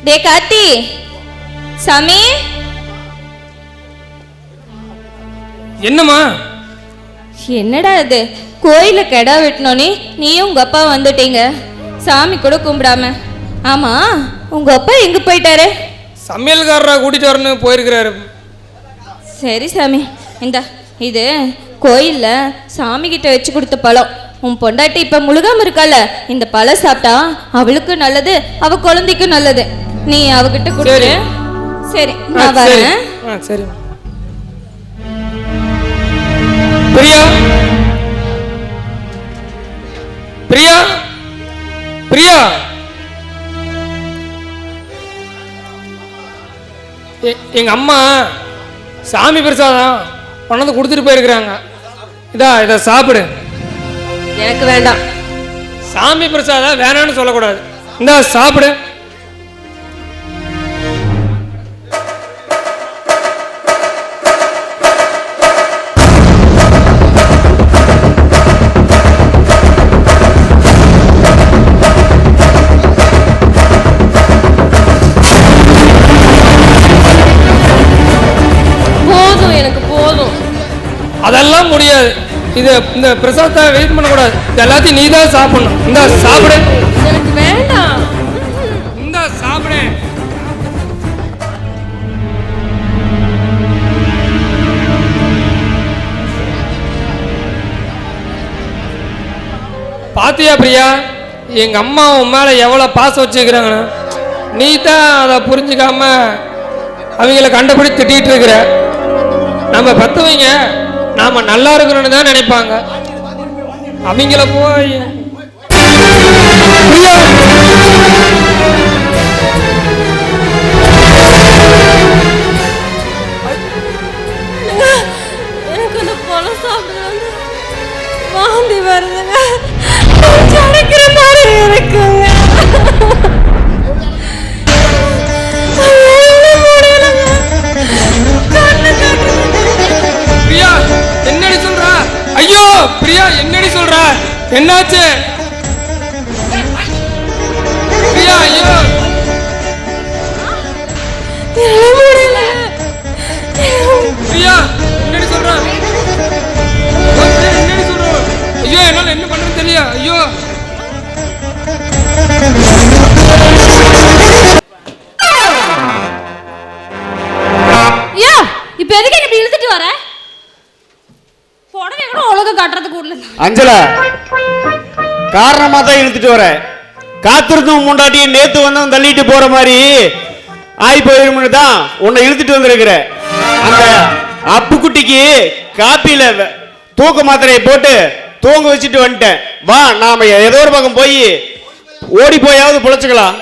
டே கார்த்தி, சாமி. என்னம்மா? என்னடா இது, கோயில கெடா வெட்டினோனே நீயும் உங்க அப்பா வந்துட்டீங்க, சாமி கூட கும்பிடாம. ஆமா, உங்க அப்பா எங்க போயிட்டாரு? சமையல்காரரா கூட்டிட்டு வரணும் போயிருக்கிறாரு. சரி சாமி, இந்த இது கோயில்ல சாமி கிட்ட வச்சு கொடுத்த பழம். உன் பொண்டாட்டி இப்ப முழுகாம இருக்கால, இந்த பழம் சாப்பிட்டா அவளுக்கு நல்லது, அவ குழந்தைக்கும் நல்லது. நீ அவகிட்ட கொடுத்து. சரி, நான் வரேன். சரி பிரியா, பிரியா, பிரியா, எங்க அம்மா சாமி பிரசாதம் கொண்டு கொடுத்துட்டு போயிருக்கிறாங்க. இதை சாப்பிடு. எனக்கு வேண்டாம். சாமி பிரசாதம் வேணான்னு சொல்லக்கூடாது. இந்த சாப்பிடு. அதெல்லாம் முடியாது. இந்த பிரசாதத்தை வெயிட் பண்ணக்கூடாது. எல்லாத்தையும் நீ தான் சாப்பிடணும். இந்த சாப்பிடு. எனக்கு வேண்டாம். இந்த சாப்பிடு. பாத்தியா பிரியா, எங்க அம்மா உன் மேல எவ்வளவு பாசம் வச்சுக்கிறாங்கன்னு. நீ தான் அதை புரிஞ்சுக்காம அவங்கள கண்டபடி திட்டிட்டு இருக்கிற. நம்ம பெத்தவங்க நாம நல்லா இருக்கணும்னு தான் நினைப்பாங்க. அவங்கள போய் எனக்கு அந்த பழம் சாப்பிடுறது வாந்தி வருதுங்க, சடைக்கிற மாதிரி இருக்குங்க. என்னடி சொல்ற? ஐயோ பிரியா, என்னடி சொல்ற? என்னாச்சு பிரியா? ஐயோ பிரியா, என்னடி சொல்ற? என்னடி சொல்ற? ஐயோ என்னால என்ன பண்றது தெரியல. ஐயோ இப்ப எதுக்கு இப்படி இழுத்துட்டு வர? புடவை கூட ஒழுங்கா காட்டுறதுக்கு உள்ள அஞ்சலா காரணமா தான் இழுத்துட்டு வர. காத்திருந்தும் முண்டாட்டி நேத்து வந்து தள்ளிட்டு போற மாதிரி ஆய் போயிருமுன்னு தான் உன்னை இழுத்துட்டு வந்திருக்கிற. அந்த அப்புக்குட்டிக்கு காப்பியில தூக்க மாத்திரையை போட்டு தூங்க வச்சுட்டு வந்துட்டேன். வா, நாம ஏதோ ஒரு பக்கம் போய் ஓடி போயாவது பொழைச்சுக்கலாம்.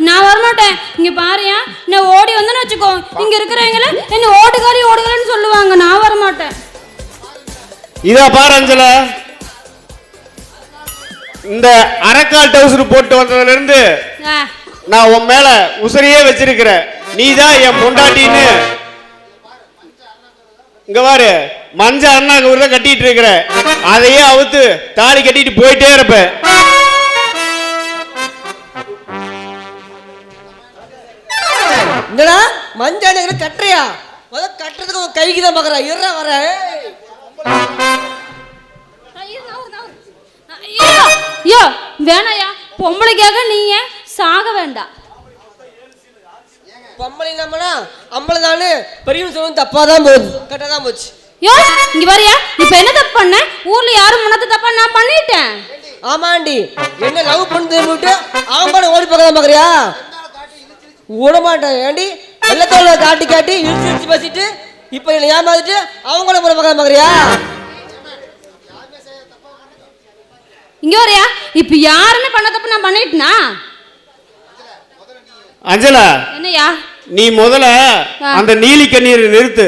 நான் வரமாட்டேன். இங்க பாருயா, நான் ஓடி வந்தேன்னு வச்சுக்கோ, இங்க இருக்கிறவங்கள என்ன ஓடுகாரின்னு சொல்லுவாங்க. நான் வரமாட்டேன். இதா பாரு அஞ்சலா, இந்த அரைக்கால் டவுசர் போட்டு வந்ததுல இருந்து நான் உன் மேல உசரியே வச்சிருக்கிறேன். நீ தான் என் பொண்டாட்டின்னு. இங்க பாரு, மஞ்ச அண்ணாக்கு ஒரு தான் கட்டிட்டு இருக்கிற, அதையே அவுத்து தாலி கட்டிட்டு போயிட்டே இருப்ப. என்னடா மஞ்ச அண்ணா கட்டுறியா? கட்டுறதுக்கு கைக்கு தான் பாக்குறா. இருறா வர. ஐயோ வேணாயா, பொம்பளைக்காக நீங்க சாக வேண்டாம். பொம்பளை நம்மனா அம்பளை தானே பெரிய சொல்லும் தப்பா தான் போகுது, கரெக்டா தான் போச்சு. யோ இங்க வரியா, இப்ப என்ன தப்பு பண்ண? ஊர்ல யாரும் முன்னத்த தப்பா நான் பண்ணிட்டேன். ஆமாண்டி, என்ன லவ் பண்ணது விட்டு அவன் கூட ஓடி பார்க்க தான் பாக்குறியா? விட மாட்டேன். ஏண்டி வெள்ளத்தோட காட்டி காட்டி இழுத்து இழுத்து பேசிட்டு இப்ப என்ன ஏமாத்திட்டு அவங்க கூட போட பார்க்க பாக்குறியா? இங்க வரியா, இப்ப யாருமே பண்ண தப்பு நான் பண்ணிட்டேனா? அஞ்சலா, என்னையா நீ முதல்ல அந்த நீலி கண்ணீர் நிறுத்து.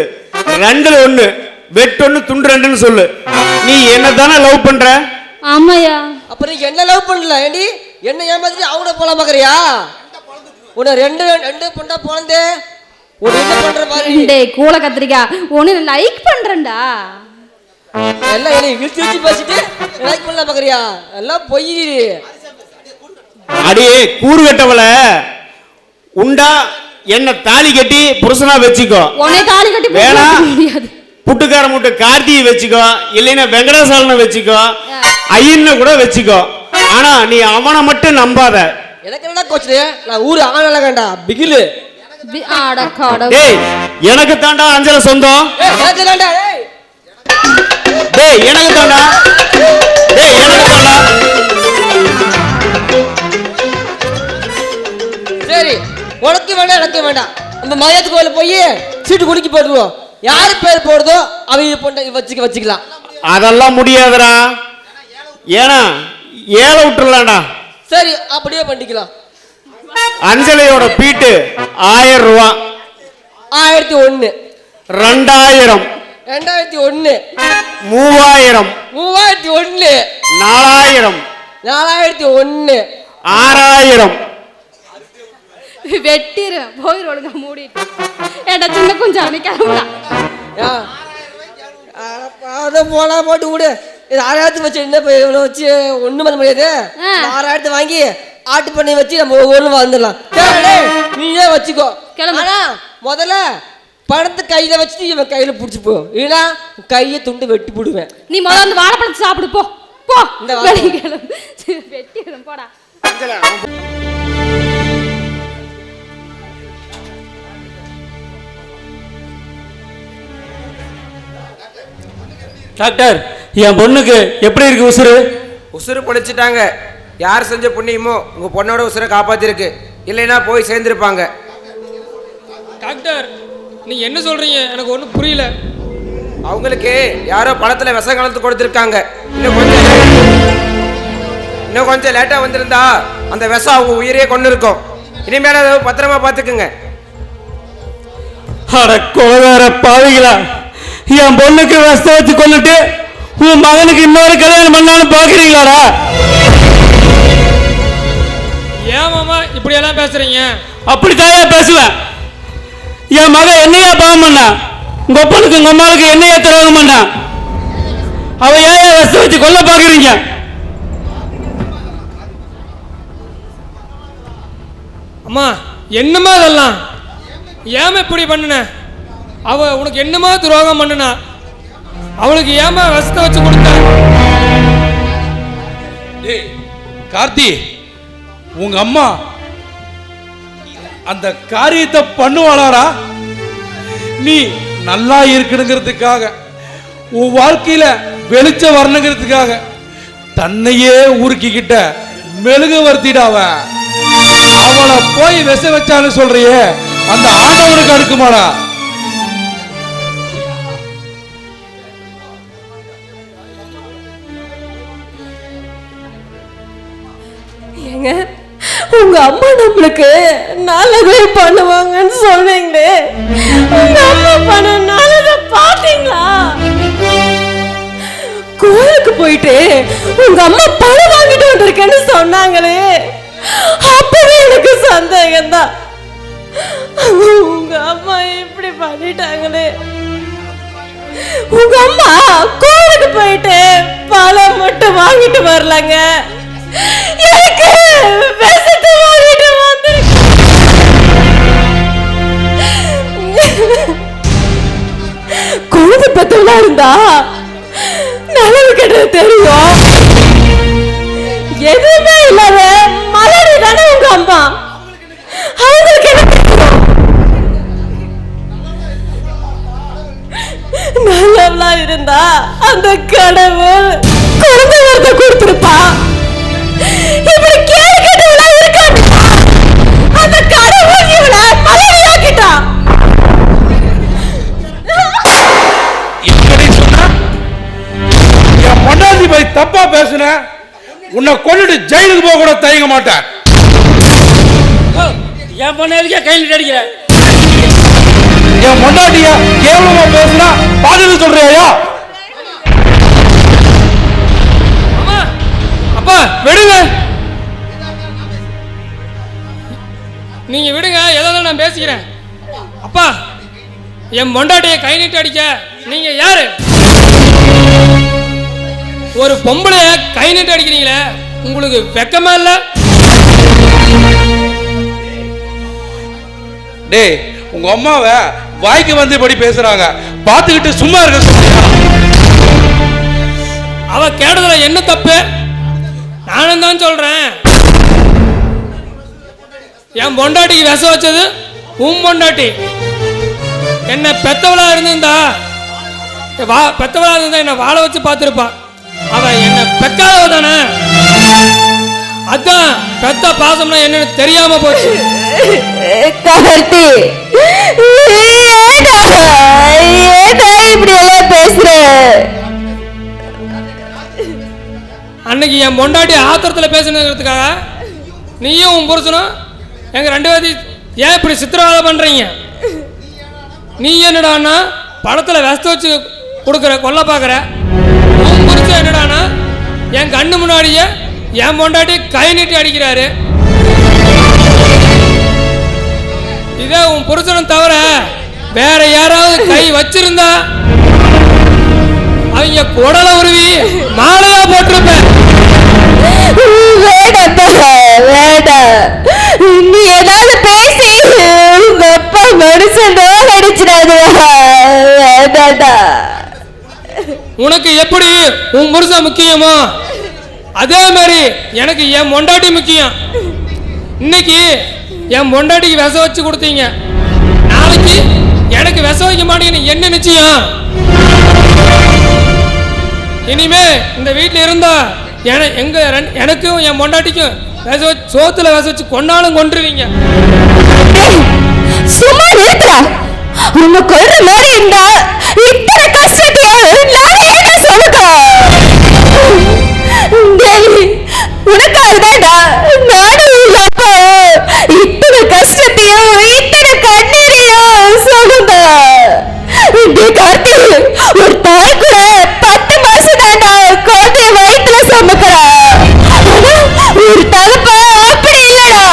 ரெண்டுல ஒண்ணு வெட்டொன்னு துண்டு ரெண்டுன்னு சொல்லு. நீ என்ன தானே லவ் பண்ற? ஆமாயா. அப்ப நீ என்ன லவ் பண்ணல? ஏண்டி என்ன ஏமாத்திட்டு அவங்க போல பாக்குறியா? உன்னை ரெண்டு ரெண்டு பொண்டா போனதே ஒரு என்ன பண்ற மாதிரி. டேய் கூல கத்திரிக்கா, உன்னை லைக் பண்றேன்டா. எல்லாம் என்ன இழுத்து இழுத்து பேசிட்டு லைக் பண்ணல பாக்குறியா? எல்லாம் பொய். அடியே கூறு கட்டவள, உண்டா என்ன தாலி கட்டி புருஷனா வச்சுக்கோ. உன்னை தாலி கட்டி வேணா முடியாது. புட்டுக்கார முட்டை கார்த்தியை வச்சுக்கோ, இல்லைன்னா வெங்கடாசாலனை வச்சுக்கோ, ஐயன்னு கூட வச்சுக்கோ. ஆனா நீ அவனை மட்டும் நம்பாத. எனக்கு என்ன கோச்சு, நான் ஊரு ஆனலகண்டா பிகிலு. டேய் எனக்கு தாண்டா அஞ்சல சொந்தம். எனக்கு தாண்டா டேய் எனக்கு தாண்டா. டேய் எனக்கு தாண்டா. சரி உனக்கு வேண்டாம் எனக்கு வேண்டாம். நம்ம மலையாத்து கோயில போய் சீட்டு குலுக்கி போட்டுருவோம். யாரு பேர் போடுதோ அவங்க பொண்ணை வச்சுக்கலாம். அதெல்லாம் முடியாதுடா. ஏன்னா ஏழை விட்டுறலாம்டா. சரி அப்படியே பண்ணிக்கலாம். அஞ்சலையோட பீட்டு 1000 ரூபா. 1001 2000 2001 3000 3001 4000 4001 6000. வெட்டிரு போயிரு ஒழுங்கா மூடிட்டு. ஏடா சின்ன கொஞ்சம் கிளம்புடா. அதை போனா போட்டு விடு. இது 6000 வச்சு என்ன இவ்வளோ வச்சு ஒன்றும் பண்ண முடியாது. 6000 வாங்கி ஆட்டு பண்ணி வச்சு நம்ம ஒவ்வொன்றும் வந்துடலாம். நீயே வச்சுக்கோ. ஆனா முதல்ல பணத்தை கையில வச்சுட்டு இவன் கையில பிடிச்சி போ, இல்லைன்னா கையை துண்டு வெட்டி போடுவேன். நீ முதல்ல அந்த வாழைப்பழத்தை சாப்பிடு போ போ. இந்த வெட்டிடும் போடா. டாக்டர், என் பொண்ணுக்கு எப்படி இருக்கு உசுறு? உசுறு பொழிச்சிட்டாங்க. யார் செஞ்ச புண்ணியமோ உங்க பொண்ணோட உசுரை காப்பாத்திருக்கு. இல்லைன்னா போய் சேர்ந்துருப்பாங்க. டாக்டர் நீங்க என்ன சொல்றீங்க? எனக்கு ஒன்றும் புரியல. அவங்களுக்கு யாரோ பழத்துல விஷம் கலந்து கொடுத்துருக்காங்க. இன்னும் கொஞ்சம் லேட்டா வந்திருந்தா அந்த விஷம் அவங்க உயிரையே கொண்டு இருக்கும். இனிமேல அதை பத்திரமா பார்த்துக்குங்க. அட கொலகார பாவிகளா, என் பொண்ணுக்கு விஷத்தை வச்சு கொண்டுட்டு உன் மகனுக்கு இன்னொரு கல்யாணம் பண்ணாலும் பாக்குறீங்களாடா? ஏன் மாமா இப்படி எல்லாம் பேசுறீங்க? அப்படித்தான் பேசுவேன். என் மகன் என்னையா பாவம் பண்ணா? உங்க அப்பனுக்கு உங்க அம்மாவுக்கு என்னையா துரோகம் பண்ணா? அவ ஏன் விஷத்தை வச்சு கொல்ல பாக்குறீங்க? அம்மா என்னமா அதெல்லாம்? ஏமா இப்படி பண்ணுன? அவ உனக்கு என்னமா துரோகம் பண்ணுனா? அவளுக்கு ஏமா விஷத்தை வச்சு கொடுத்த? டேய் கார்த்தி, உங்க அம்மா அந்த காரியத்தை பண்ணுவாளாடா? நீ நல்லா இருக்கணுங்கிறதுக்காக, உன் வாழ்க்கையில வெளிச்சம் வரணுங்கிறதுக்காக தன்னையே உருக்கிக்கிட்ட மெழுகு வருத்திடாவ. அவளை போய் விச வச்சான்னு சொல்றியே, அந்த ஆண்டவனுக்கு அடுக்குமாடா? ஏங்க உங்க அம்மா நம்மளுக்கு நல்லதே பண்ணுவாங்கன்னு சொன்னீங்களே, உங்க அம்மா பண்ண நல்லதை பாத்தீங்களா? கோயிலுக்கு போயிட்டு உங்க அம்மா பணம் வாங்கிட்டு வந்திருக்கேன்னு சொன்னாங்களே, அப்பவே எனக்கு சந்தேகம் தான். உங்க அம்மா இப்படி பண்ணிட்டாங்களே. உங்க அம்மா கோயிலுக்கு போயிட்டு பழம் மட்டும் வாங்கிட்டு வரலங்க, எனக்கு விஷத்தை வாங்கிட்டு வந்திருக்க. குழந்தை பத்தவளா இருந்தா நல்லது கெட்டது தெரியும். எதுவுமே இல்லாத மலரி தானே உங்க அம்மா. அவங்களுக்கு என்ன தெரியும்? நல்லவளா இருந்தா அந்த கடவுள் குழந்தை வரத்தை கொடுத்திருப்பா. இப்படி கேள்வி கேட்டவளா இருக்காங்க, அந்த கடவுள் இவளை மலரியாக்கிட்டா. இப்படி சொன்னா என் பொண்டாட்டி போய் தப்பா பேசுன, உன்னை கொண்டுட்டு ஜெயிலுக்கு போக கூட தயங்க மாட்டேன். என் பொண்ணு எதுக்கே கையில் அடிக்கிற? என் பொண்டாட்டிய கேவலமா பேசுனா பாதியில் சொல்றியா? அம்மா அப்பா விடுங்க, நீங்க விடுங்க, ஏதாவது நான் பேசிக்கிறேன். அப்பா என் பொண்டாட்டியை கை நீட்டு அடிக்க நீங்க யாரு? ஒரு பொம்பளைய கை நீட்டு அடிக்கிறீங்களே, உங்களுக்கு வெக்கமா இல்ல? டேய் உங்க அம்மாவை வாய்க்கு வந்தபடி பேசுறாங்க, பார்த்துக்கிட்டு சும்மா இருக்க சொல்றியா? அவ கேட்டதுல என்ன தப்பு? நானும் தான் சொல்றேன். என் பொண்டாட்டிக்கு விஷம் வச்சது உன் பொண்டாட்டி. என்ன பெத்தவளா இருந்திருந்தா என்ன வாழ வச்சு பார்த்துருப்பா. அவ என்ன பெக்காதவ தானே, அதான் பெத்த பாசம்னா என்னன்னு தெரியாம போச்சு. கார்த்தி, ஏடா இப்படி எல்லாம் பேசுற? அன்னைக்கு என் பொண்டாட்டி ஆத்திரத்துல பேசுனதுக்காக நீயும் உன் புருஷனும் எங்க 2 பேரையும் ஏன் இப்படி சித்திரவதை பண்றீங்க? நீ என்னடான்னா படத்துல விஷத்தை வச்சு கொடுக்குற, கொல்ல பாக்குற. உன் புருஷன் என்னடானா என் கண்ணு முன்னாடியே என் பொண்டாட்டி கை நீட்டி அடிக்கிறாரு. இதே உன் புருஷனும் தவிர வேற யாராவது கை வச்சிருந்தா அவங்க குடலை உருவி மாலையா போட்டிருப்பேன். நீ ஏதாவது பேசி உங்க அப்பா மனுஷன் அடிச்சிடாதா? உனக்கு எப்படி உன் புருஷன் முக்கியமோ அதே மாதிரி எனக்கு என் பொண்டாட்டி முக்கியம். இன்னைக்கு என் பொண்டாட்டிக்கு விஷம் வச்சு கொடுத்தீங்க, நாளைக்கு எனக்கு விஷம் வைக்க மாட்டீங்கன்னு என்ன நிச்சயம்? இனிமே இந்த வீட்டில் இருந்தா எனக்கும் என் பொண்டாட்டிக்கும் சோத்துல விஷம் வச்சு கொண்டாலும் கொண்டுருவீங்க. சும்மா நிறுத்துறா. உன்னை கொல்ற மாதிரி இருந்தா இத்தனை கஷ்டத்தையும் நான் என்ன சொல்லுக்கா? உனக்காகதான்டா நானும் இல்லப்பா இத்தனை கஷ்டத்தையும் இத்தனை கண்ணீரையும் சொல்லுங்க. கார்த்தி, ஒரு தாய் கூட 10 மாசம் தாண்டா குழந்தைய வயிற்றுல சுமக்கிறா. ஒரு தகப்ப அப்படி இல்லடா.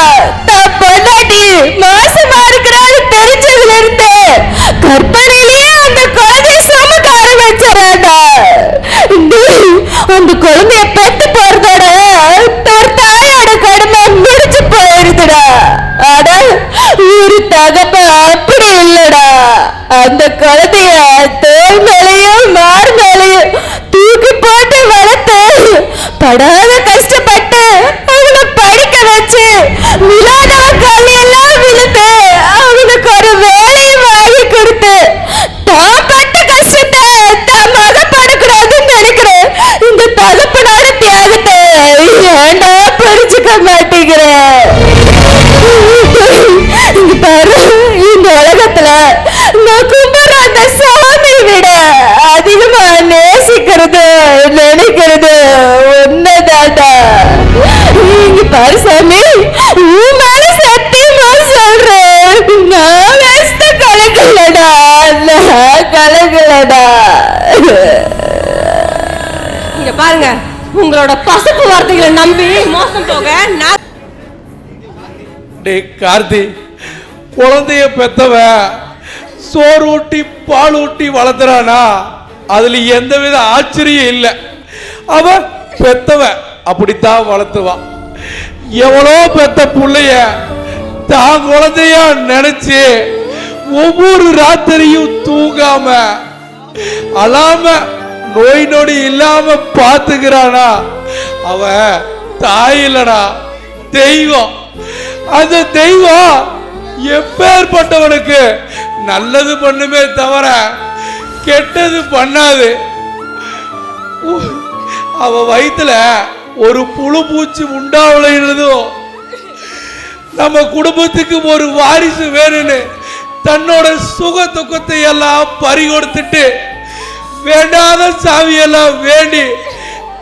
தான் பொண்டாட்டி மாசமா இருக்கிறாரு தெரிஞ்சதுல இருந்து கற்பனையிலேயே அந்த குழந்தைய சுமக்க ஆரம்பிச்சாராடா. அந்த குழந்தைய பெத்து போறதோட ஒரு தாயோட கடமை முடிச்சு போயிடுதுடா. ஆனா ஒரு தகப்ப அப்படி இல்லடா. அந்த குழந்தைய தோல் மேலையும் மார் மேலையும் தூக்கி போட்டு வளர்த்து படாத கஷ்டப்பட்டு அவனை படிக்க வச்சு விழாதவன் காலையெல்லாம் விழுந்து அவனுக்கு ஒரு வேலையை வாங்கி கொடுத்து தான் பட்ட கஷ்டத்தை தான் மகப்படக்கூடாதுன்னு நினைக்கிறேன். இந்த தகப்பனோட தியாகத்தை ஏண்டா புரிஞ்சுக்க மாட்டேங்கிறேன்? இங்க பாரு, இந்த உலகத்துல நான் கும்பிடுற அந்த சாமி விட அதிகமா நேசிக்கிறது நினைக்கிறது ஒன்னதாடா. இங்க பாரு சாமி, உன் மேல சத்தியமா சொல்றேன், நான் வேஸ்ட கலக்கலடா, நான் கலக்கலடா. இங்க பாருங்க, உங்களோட பசப்பு வார்த்தைகளை நம்பி மோசம் போக நான். டேய் கார்த்தி, குழந்தைய பெத்தவன் சோறு ஊட்டி பால் ஊட்டி வளர்த்துறானா அதுல எந்தவித ஆச்சரியம் இல்லை. அவன் பெத்தவன் அப்படித்தான் வளர்த்துவான். எவ்வளோ பெத்த புள்ளைய தான் குழந்தையா நினைச்சு ஒவ்வொரு ராத்திரியும் தூங்காம அழாம நோய் நொடி இல்லாம பாத்துக்கிறானா அவன் தாய் இல்லடா, தெய்வம். அந்த தெய்வம் எப்பேற்பட்டவனுக்கு நல்லது பண்ணுமே தவிர கெட்டது பண்ணாது. அவ வயிற்றுல ஒரு புழு பூச்சி உண்டாவதும் நம்ம குடும்பத்துக்கு ஒரு வாரிசு வேணும்னு தன்னோட சுக துக்கத்தை எல்லாம் பறி கொடுத்துட்டு வேண்டாத சாவியெல்லாம் வேண்டி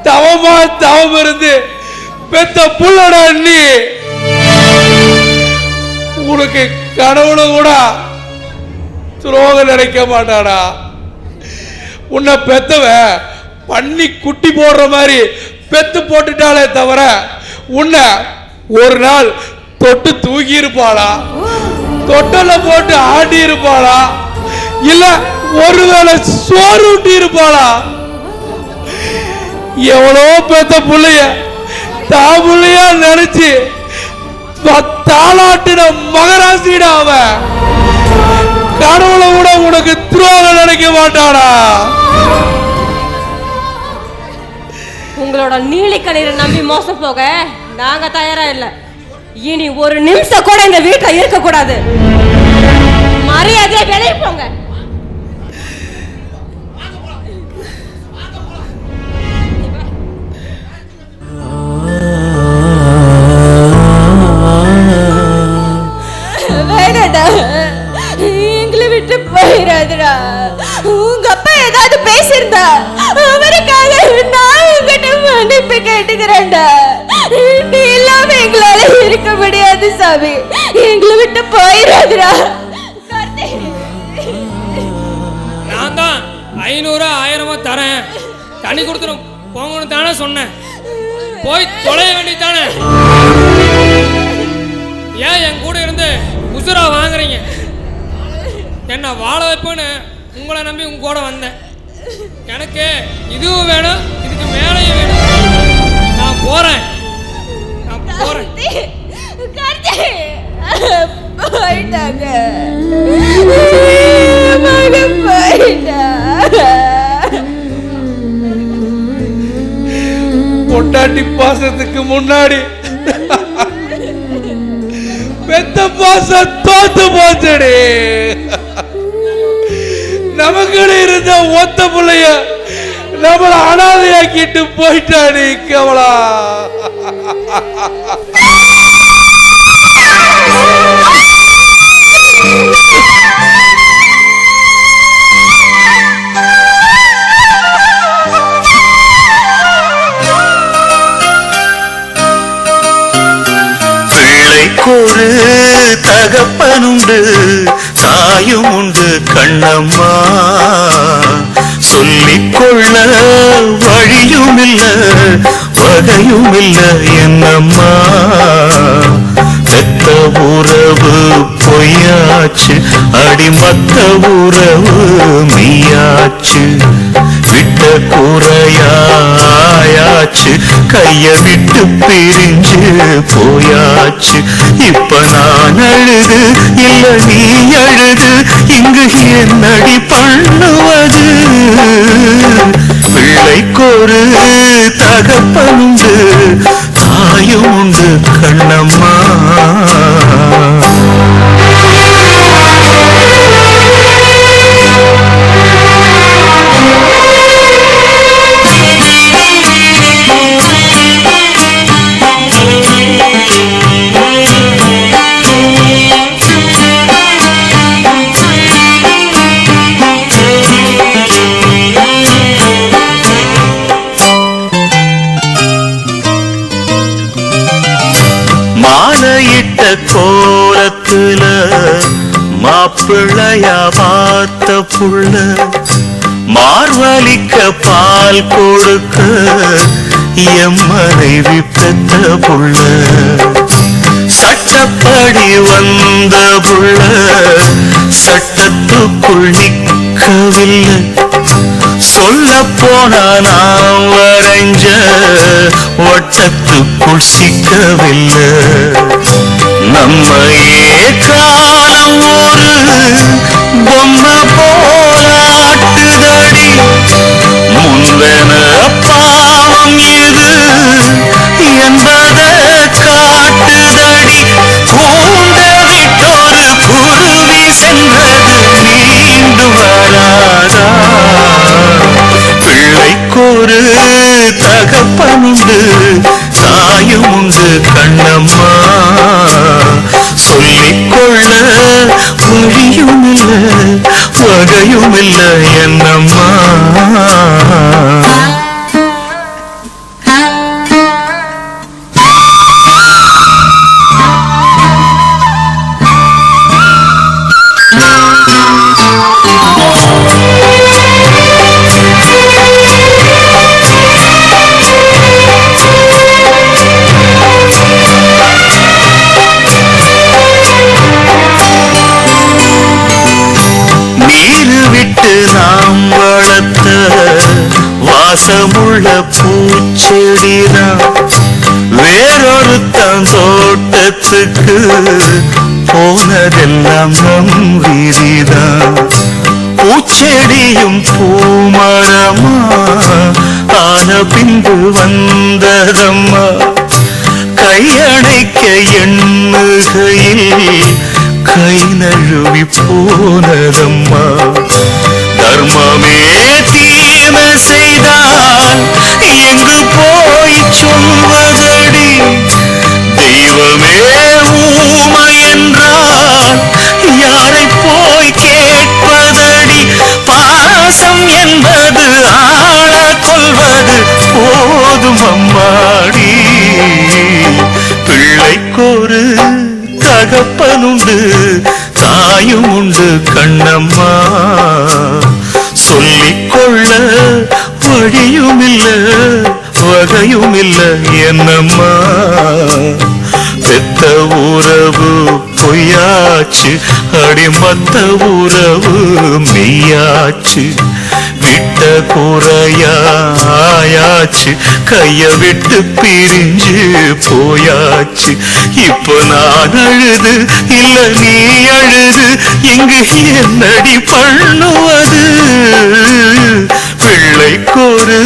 தவமா தவம் இருந்து பெத்த புள்ளடா நீ. உனக்கு கனவுல கூட துரோகம் நினைக்க மாட்டாடா. உன்னை பெத்தவ பண்ணி குட்டி போடுற மாதிரி பெத்து போட்டுட்டாலே தவிர உன்னை ஒரு நாள் தொட்டு தூக்கி இருப்பாளா, தொட்டல போட்டு ஆடி இருப்பாளா, இல்ல ஒருவேளை சோறு ஊட்டி இருப்பாளா? எவ்வளோ பெத்த புள்ளைய தான் புள்ளையா நினைச்சு தாளாட்டின மகராசிடா அவன். கடவுளை கூட உனக்கு துரோகம் நினைக்க மாட்டானா? உங்களோட நீலி கண்ணீரை நம்பி மோசம் போக நாங்க தயாரா இல்ல. இனி ஒரு நிமிஷம் கூட இந்த வீட்டுல இருக்க கூடாது. மரியாதையா வெளியே போங்க. வேணாடா, எங்களை விட்டு போயிடாதுடா. உங்க அப்பா ஏதாவது பேசியிருந்தா அவருக்காக நான் உங்ககிட்ட மன்னிப்பு கேட்டுக்கிறேன்டா. நீ இல்லாம எங்களால இருக்க முடியாது சாமி. எங்களை விட்டு போயிடாதுடா. நான் தான் 500 1000 தரேன், தண்ணி கொடுத்துரும் போங்கன்னு தானே சொன்னேன். போய் தொலைய வேண்டியதானே. ஏன் என் கூட இருந்து உசுரா வாங்குறீங்க? என்ன வாழ வைப்புன்னு உங்களை நம்பி உங்க கூட வந்தேன். எனக்கு இதுவும் வேணும், இதுக்கு மேலேயும் வேணும். நான் போறேன். போயிட்டாங்க. பொட்டாட்டி பாசத்துக்கு முன்னாடி பெத்த பாசம் தோத்து போச்சடி. நமக்கு இருந்த ஒத்த பிள்ளைய நம்மள அனாதையாக்கிட்டு போயிட்டாடி கவலா. பிள்ளைக்கொரு தகப்பனுண்டு, தாயும் உண்டு கண்ணம்மா. சொல்லிக்கொள்ள வழியும் இல்ல, வகையும் இல்ல என்னம்மா. பெத்த உறவு பொய்யாச்சு, அடிமத்த உறவு மெய்யாச்சு. விட்ட குறையாச்சு, கைய விட்டு பிரிஞ்சு போயாச்சு. இப்ப நான் அழுது இல்ல நீ அழுது, இங்கு என்னடி பண்ணுவது? பிள்ளைக்கொரு தகப்பனுண்டு, தாயும் உண்டு கண்ணம்மா. மாலையிட்ட கோலத்துல மாப்பிள்ளையா பார்த்த புள்ள, மார்வலிக்க பால் கொடுக்க எம் மனைவி பெத்த புள்ள. சட்டப்படி வந்த புள்ள சட்டத்துக்குள் நிற்கவில்லை. சொல்ல போனா நான் வரைஞ்ச வட்டத்துக்குள் சிக்கவில்லை. நம்மையே காலம் ஒரு பொம்மை போலாட்டுதடி. முன்வென பாவம் இது என்பதை காட்டுதடி. கூண்ட விட்டொரு குருவி சென்றது மீண்டு வராதா? பிள்ளைக்கொரு தகப்பனுண்டு, தாயும் உண்டு கண்ணம்மா. சொல்லிக்கொள்ள வழியும் இல்ல, வகையும் இல்ல என்னம்மா. நாம் வளர்த்த வாசமுள்ள பூச்செடிதான் வேறொருத்தன் தோட்டத்துக்கு போனதெல்லாம் நம் விதிதான். பூச்செடியும் பூமரமா ஆன பின்பு வந்ததம்மா. கையணைக்க எண்ணுகையில் கை நழுவி போனதம்மா. தர்மமே தீமை செய்தால் எங்கு போய் சொல்வதடி. தெய்வமே ஊமை என்றால் யாரை போய் கேட்பதடி. பாசம் என்பது ஆள கொள்வது போதும் அம்மாடி. பிள்ளைக்கொரு தகப்பனுண்டு தாயும் உண்டு கண்ணம்மா. சொல்லிக்கொள்ள வழியுமில்ல வகையுமில்ல என்னம்மா. பெத்த உறவு பொய்யாச்சு அடிமத்த உறவு மெய்யாச்சு. விட்ட குறையாச்சு கைய விட்டு பிரிஞ்சு போயாச்சு. இப்ப நான் அழுது இல்ல நீ அழுது இங்கு என்னடி பண்ணுவது. பிள்ளைக்கொரு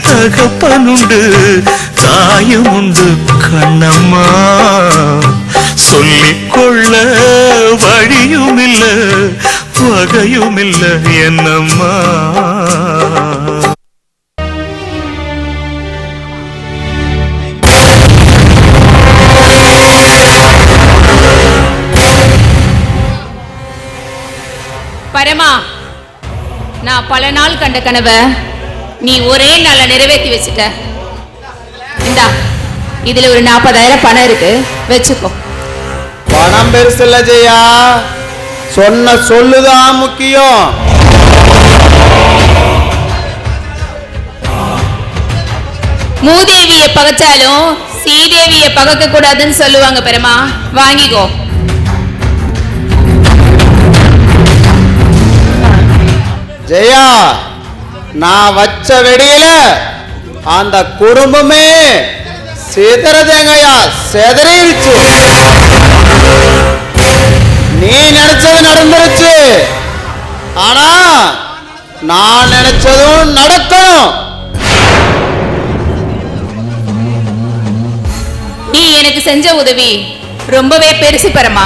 தகப்பனுண்டு தாயும் உண்டு கண்ணம்மா. சொல்லிக்கொள்ள வழியுமில்ல வகையுமில்ல என்னம்மா. பரமா, நான் பல நாள் கண்ட கனவை நீ ஒரே நாள்ல நிறைவேற்றி வச்சுட்ட. இந்தா, இதுல ஒரு 40,000 பணம் இருக்கு, வச்சுக்கோ. பணம் பெருசு இல்ல ஜெயா, சொன்ன சொல்லுதான் முக்கியம். மூதேவிய பகைச்சாலும் சீதேவிய பகைக்க கூடாதுன்னு சொல்லுவாங்க பெருமா. வாங்கிக்கோ. ஜெயா, நான் வச்ச வெடியில அந்த குடும்பமே சிதறதேங்கய்யா, சிதறிடுச்சு. நீ நினைச்சது நடந்துருச்சு, ஆனா நான் நினைச்சதும் நடக்கணும். நீ எனக்கு செஞ்ச உதவி ரொம்பவே பெருசு பரமா.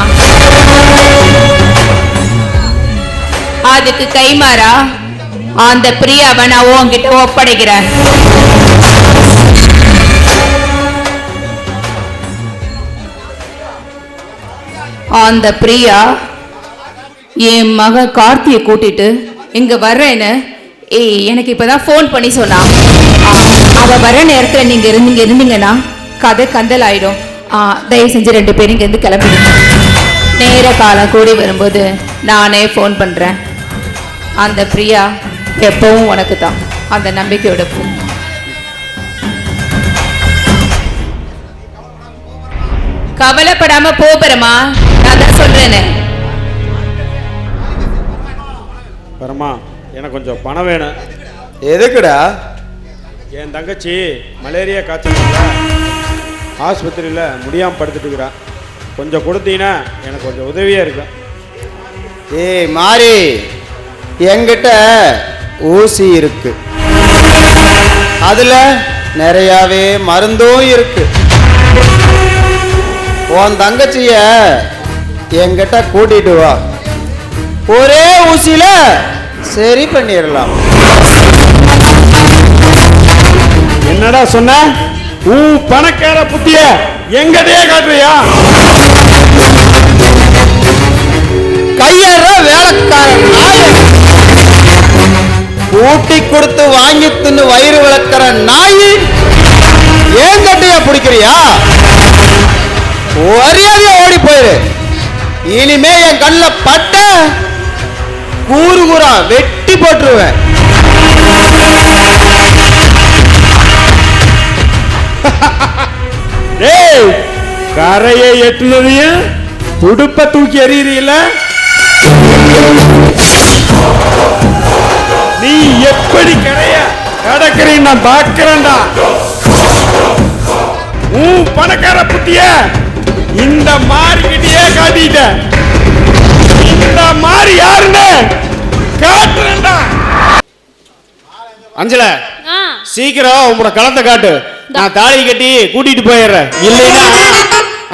அதுக்கு கைமாறா அந்த பிரியாவை நான் உன்கிட்ட ஒப்படைக்கிறேன். அந்த பிரியா என் மக கார்த்தியை கூட்டிட்டு இங்க வர்றேன்னு எனக்கு இப்பதான் போன் பண்ணி சொன்னா. அவ வர நேரத்துல நீங்க இருந்தீங்கன்னா கதை கந்தல் ஆயிடும். தயவு செஞ்சு 2 பேரும் இங்க இருந்து கிளம்பிடுங்க. நேர காலம் கூடி வரும்போது நானே போன் பண்றேன். அந்த பிரியா எப்பவும் உனக்கு தான், அந்த நம்பிக்கையோட போ. கவலைப்படாம போ பரமா, நான் தான் சொல்றேன்னு. பரமா, எனக்கு கொஞ்சம் பணம் வேணும். எதுக்குடா? என் தங்கச்சி மலேரியா காய்ச்சல் ஆஸ்பத்திரியில் முடியாமல் படுத்துட்டு இருக்கிறான். கொஞ்சம் கொடுத்தீங்கன்னா எனக்கு கொஞ்சம் உதவியாக இருக்கும். ஏய் மாறி, என்கிட்ட ஊசி இருக்கு, அதுல நிறையாவே மருந்தும் இருக்கு. உன் தங்கச்சிய என்கிட்ட கூட்டிட்டு வா, ஒரே ஊசியில சரி பண்ணிடலாம். என்னடா சொன்ன? பணக்கார புத்திய எங்கடையே காட்டுறியா? கையற வேலைக்காரன் நாய், கூட்டி கொடுத்து வாங்கி தின்னு வயிறு விளக்கிற நாய், ஏன் கட்டையா பிடிக்கிறியா? மரியாதையா ஓடி போயிரு. இனிமே என் கண்ணில் பட்ட கூறு கூறா வெட்டி போட்டுருவேன். கரையை எட்டுனதையும் துடுப்ப தூக்கி எறியல. நீ எப்படி கரைய கடற்கரை நான் பார்க்கிறேன்டா. பணக்கார புத்திய இந்த மாறிக்கிட்டே காட்டிட்ட. இந்த மாறி யாருன்னு காட்டுறேன்டா. அஞ்சல, சீக்கிரம் உங்களோட களத்தை காட்டு. நான் தாலி கட்டி கூட்டிட்டு போயிடுறேன். இல்லைன்னா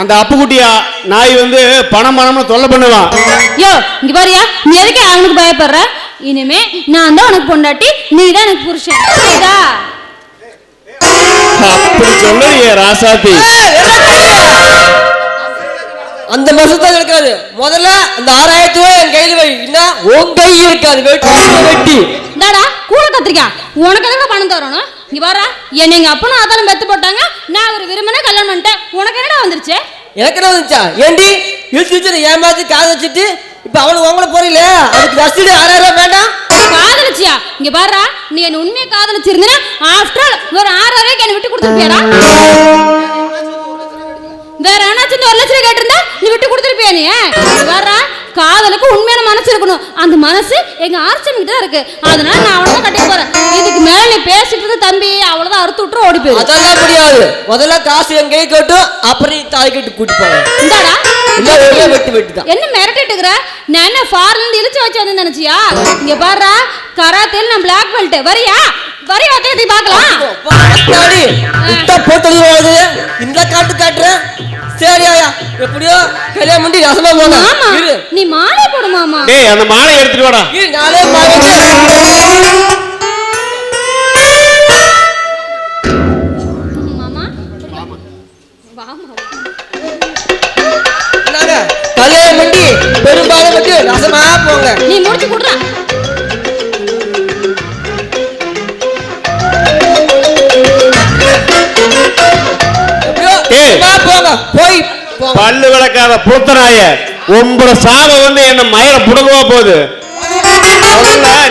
அந்த அப்புக்குட்டியா நாய் வந்து பணம்னு தொல்லை பண்ணுவான். யோ இங்க பாரியா, நீ எதுக்கு அவனுக்கு பயப்படுற? இனிமே நான் தான் உனக்கு பொண்டாட்டி, நீ தான் எனக்கு புருஷன். அப்படி சொல்லுறியே ராசாத்தி. அந்த மசத்தான் இருக்காது. முதல்ல அந்த 6000 என் கையில் வை. என்ன உன் கை இருக்காது. வெட்டி இந்தாடா கூட கத்திரிக்கா, உனக்கு எதுக்கு பணம் தரணும்? இங்க பாரா, என்ன எங்க அப்பனும் அதாலும் பெத்து போட்டாங்க. நான் ஒரு விரும்பின கல்யாணம் பண்ணிட்டேன். உனக்கு என்னடா வந்துருச்சு? எனக்கு என்ன வந்துச்சா? ஏண்டி இழுத்து ஏமாத்தி காது வச்சுட்டு இப்ப அவனுக்கு உங்களை போறீங்களே, அதுக்கு ரசீடு 6000 வேண்டாம்? காதலிச்சியா? இங்க பாரா, நீ என்ன உண்மையை காதலிச்சிருந்தா ஆஃப்டர் ஆல் ஒரு 6000 என்ன விட்டு கொடுத்துருப்பியாடா? வேற என்னாச்சும் 1 லட்சம் கேட்டிருந்தா நீ விட்டு கொடுத்துருப்பியா? நீ பாரா, காதலுக்கு உண்மையான மனசு இருக்கணும். அந்த மனசு எங்க ஆர்ச்சமிக்கிட்ட தான் இருக்கு. அதனால நான் அவனதான் கட்டிக்க போறேன். இதுக்கு மேல நீ பேசிட்டு இருந்த தம்பி அவ்வளவுதான் அறுத்து விட்டு ஓடி போயிரு. அதெல்லாம் முடியாது. முதல்ல காசு என் கை கட்டும், அப்புறம் நீ தாய் கட்டி கூட்டி போங்க. இந்தாடா இல்ல ஒரே வெட்டி தான். என்ன மிரட்டிட்டு இருக்கிற? நான் என்ன ஃபாரின்ல இருந்து இழுச்சு வச்சு வந்து நினைச்சியா? இங்க பாருடா, கராத்தேல நான் பிளாக் பெல்ட். வரியா வரியா தேடி பார்க்கலாம். தாடி உட்ட போட்டது வருது. இந்த காட்டு காட்டுறேன். சரி ஆயா, எப்படியோ கல்யாணம் பண்ணி ரசமா போங்க. மாமா நீ மாலை போடு மாமா. டேய் அந்த மாலை எடுத்துட்டு வாடா. நாளே மாலை மாமா வாமா. கல்யாணம் பண்ணி பெரும்பாலும் வந்து ரசமா போங்க. நீ முடிச்சு கொடுறா. போய் பல்லு விளக்காத பூத்தனாய உங்களோட சாப வந்து என்ன மயிர புடுங்கவா போகுது.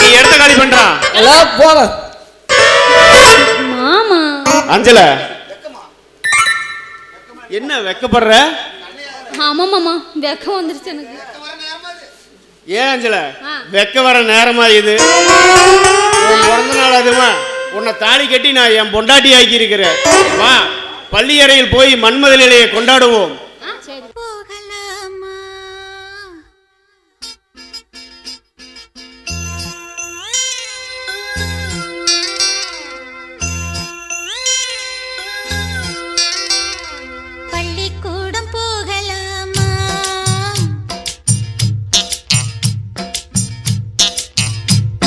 நீ எடுத்த காலி பண்றா. எல்லாம் போங்க மாமா. அஞ்சல, என்ன வெக்கப்படுற? ஆமா மாமா, வெக்கம் வந்துருச்சு எனக்கு. ஏன் அஞ்சல, வெக்க வர நேரமா இது? பிறந்த நாள் அதுமா, உன்னை தாலி கட்டி நான் என் பொண்டாட்டி ஆக்கி இருக்கிறேன். வா பள்ளி அறையில் போய் மன்மதலிலேயே கொண்டாடுவோம். பள்ளிக்கூடம் போகலாமா?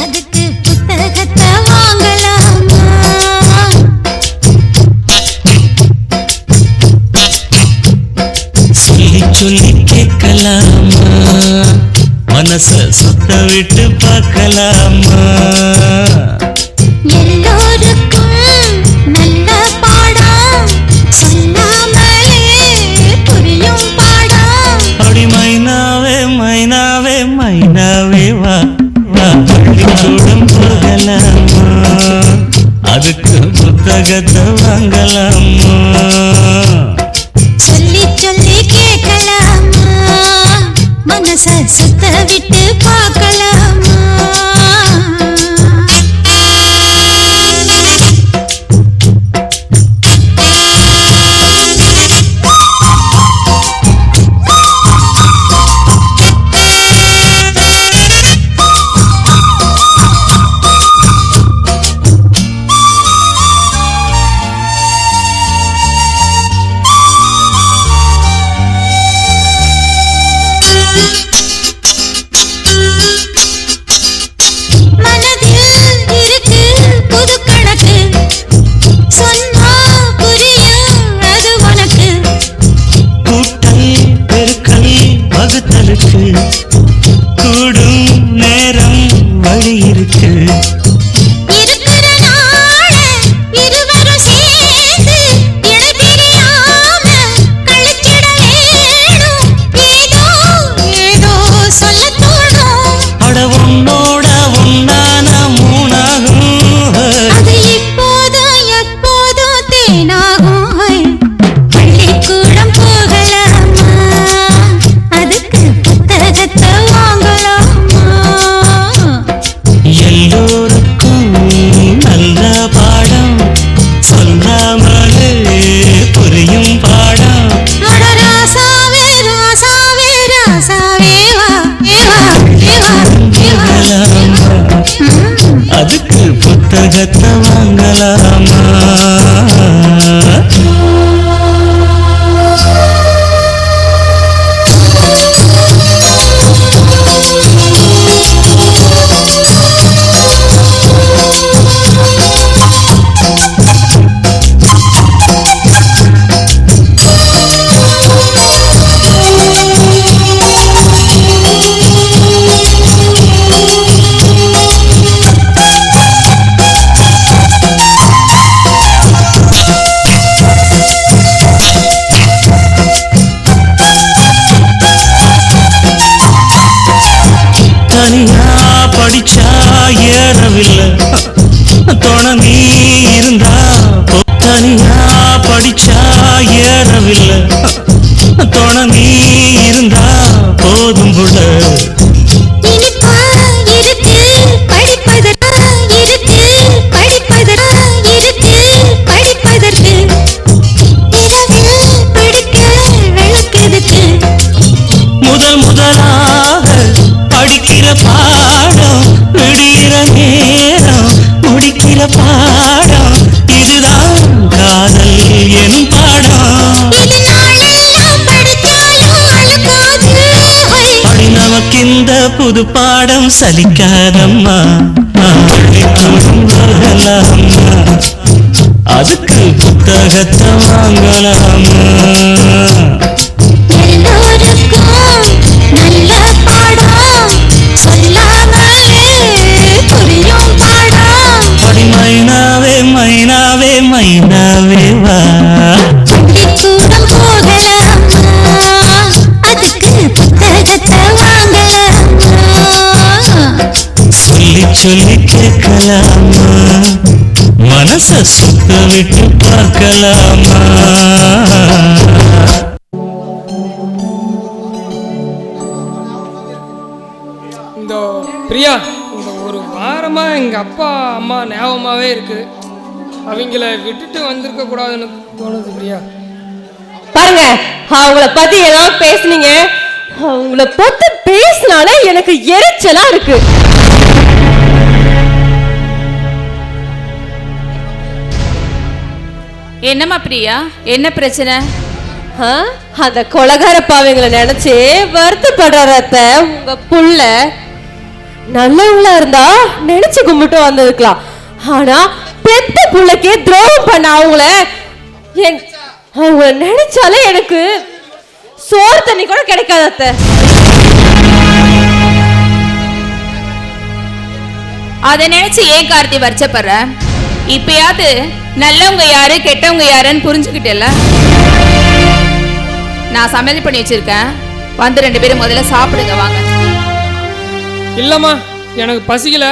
அதுக்கு புத்தகத்தை வாங்கலாமா? சொல்லி கேட்கலாமா? மனச சுத்த விட்டு பார்க்கலாமா? எல்லோருக்கும் நல்ல பாடம் சொல்லாமலே புரியும் பாடம். அப்படி மைனாவே மைனாவே மைனாவே வா வா பள்ளிக்கூடம் போகலாமா? அதுக்கு புத்தகத்தை வாங்கலாமா? சொல்லி சொல்லி கேட்கலாமா? மனச சுத்த விட்டு பார்க்கலாமா? அதுக்கு புத்தகத்தை வாங்கலாமா? தனியா படிச்சா ஏறவில்லை, துணை நீ இருந்தா தனியா படிச்சா ஏறவில்லை, துணை நீ இருந்தா போதும் புள்ள. இனிப்பா இருக்கு படிப்பதற்கு, இருக்கு படிப்பதற்கு, இருக்கு படிப்பதற்கு, இரவில் பிடிக்க விளக்குதுக்கு. முதலாக படிக்கிற பாடம் விடுகிற நேரம் முடிக்கிற பாடம், இதுதான் காதல் எனும் பாடம். இது நாளெல்லாம் படிச்சாலும் அழுக்காது. படி நமக்கு இந்த புது பாடம் சலிக்காதம்மா. பள்ளிக்கூடம் போகலாமா? அதுக்கு புத்தகத்தை வாங்கலாமா? எல்லோருக்கும் நல்ல பாடம் சொல்லாமலே புரியும் பாடம். படி மைனாவே மைனாவே மைனாவே வா. பள்ளிக்கூடம் போகலாமா? அதுக்கு புத்தகத்தை வாங்கலாமா? சொல்லி சொல்லி கேட்கலாமா? மனச சுத்த விட்டு பார்க்கலாமா? இந்த பிரியா, இந்த ஒரு வாரமா எங்க அப்பா அம்மா ஞாபகமாவே இருக்கு. அவங்கள விட்டுட்டு வந்திருக்க கூடாதுன்னு தோணுது பிரியா. பாருங்க, அவங்கள பத்தி ஏதாவது பேசுனீங்க, அவங்கள பத்தி பேசினாலே எனக்கு எரிச்சலா இருக்கு. என்னம்மா பிரியா, என்ன பிரச்சனை? அந்த கொலகார பாவங்களை நினைச்சு வருத்தப்படுற அத்தை, உங்க புள்ள நல்லவங்களா இருந்தா நினைச்சு கும்பிட்டு வந்திருக்கலாம். ஆனா பெத்த புள்ளைக்கே துரோகம் பண்ண அவங்கள நினைச்சாலே எனக்கு சோறு தண்ணி கூட கிடைக்காது அத்தை. அதை நினைச்சு ஏன் கார்த்தி வருத்தப்படுற? இப்பயாவது நல்லவங்க யாரு கெட்டவங்க யாருன்னு புரிஞ்சுக்கிட்டல. நான் சமையல் பண்ணி வச்சிருக்கேன், வந்து 2 பேரும் முதல்ல சாப்பிடுங்க வாங்க. இல்லம்மா, எனக்கு பசிக்கல,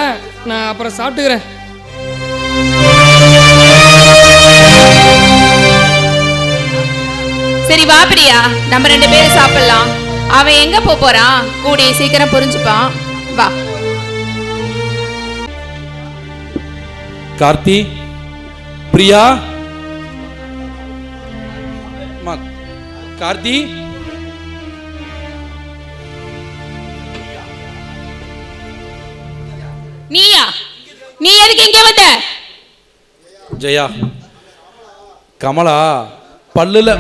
நான் அப்புறம் சாப்பிட்டுக்கிறேன். சரி வா பிரியா, நம்ம 2 பேரும் சாப்பிடலாம். அவன் எங்க போறான், கூடிய சீக்கிரம் புரிஞ்சுப்பான். வா. கார்த்தி, பிரியா, கார்த்தி, நீயா? நீ எதுக்கு இங்க வந்த? ஜெயா, கமலா பல்லுல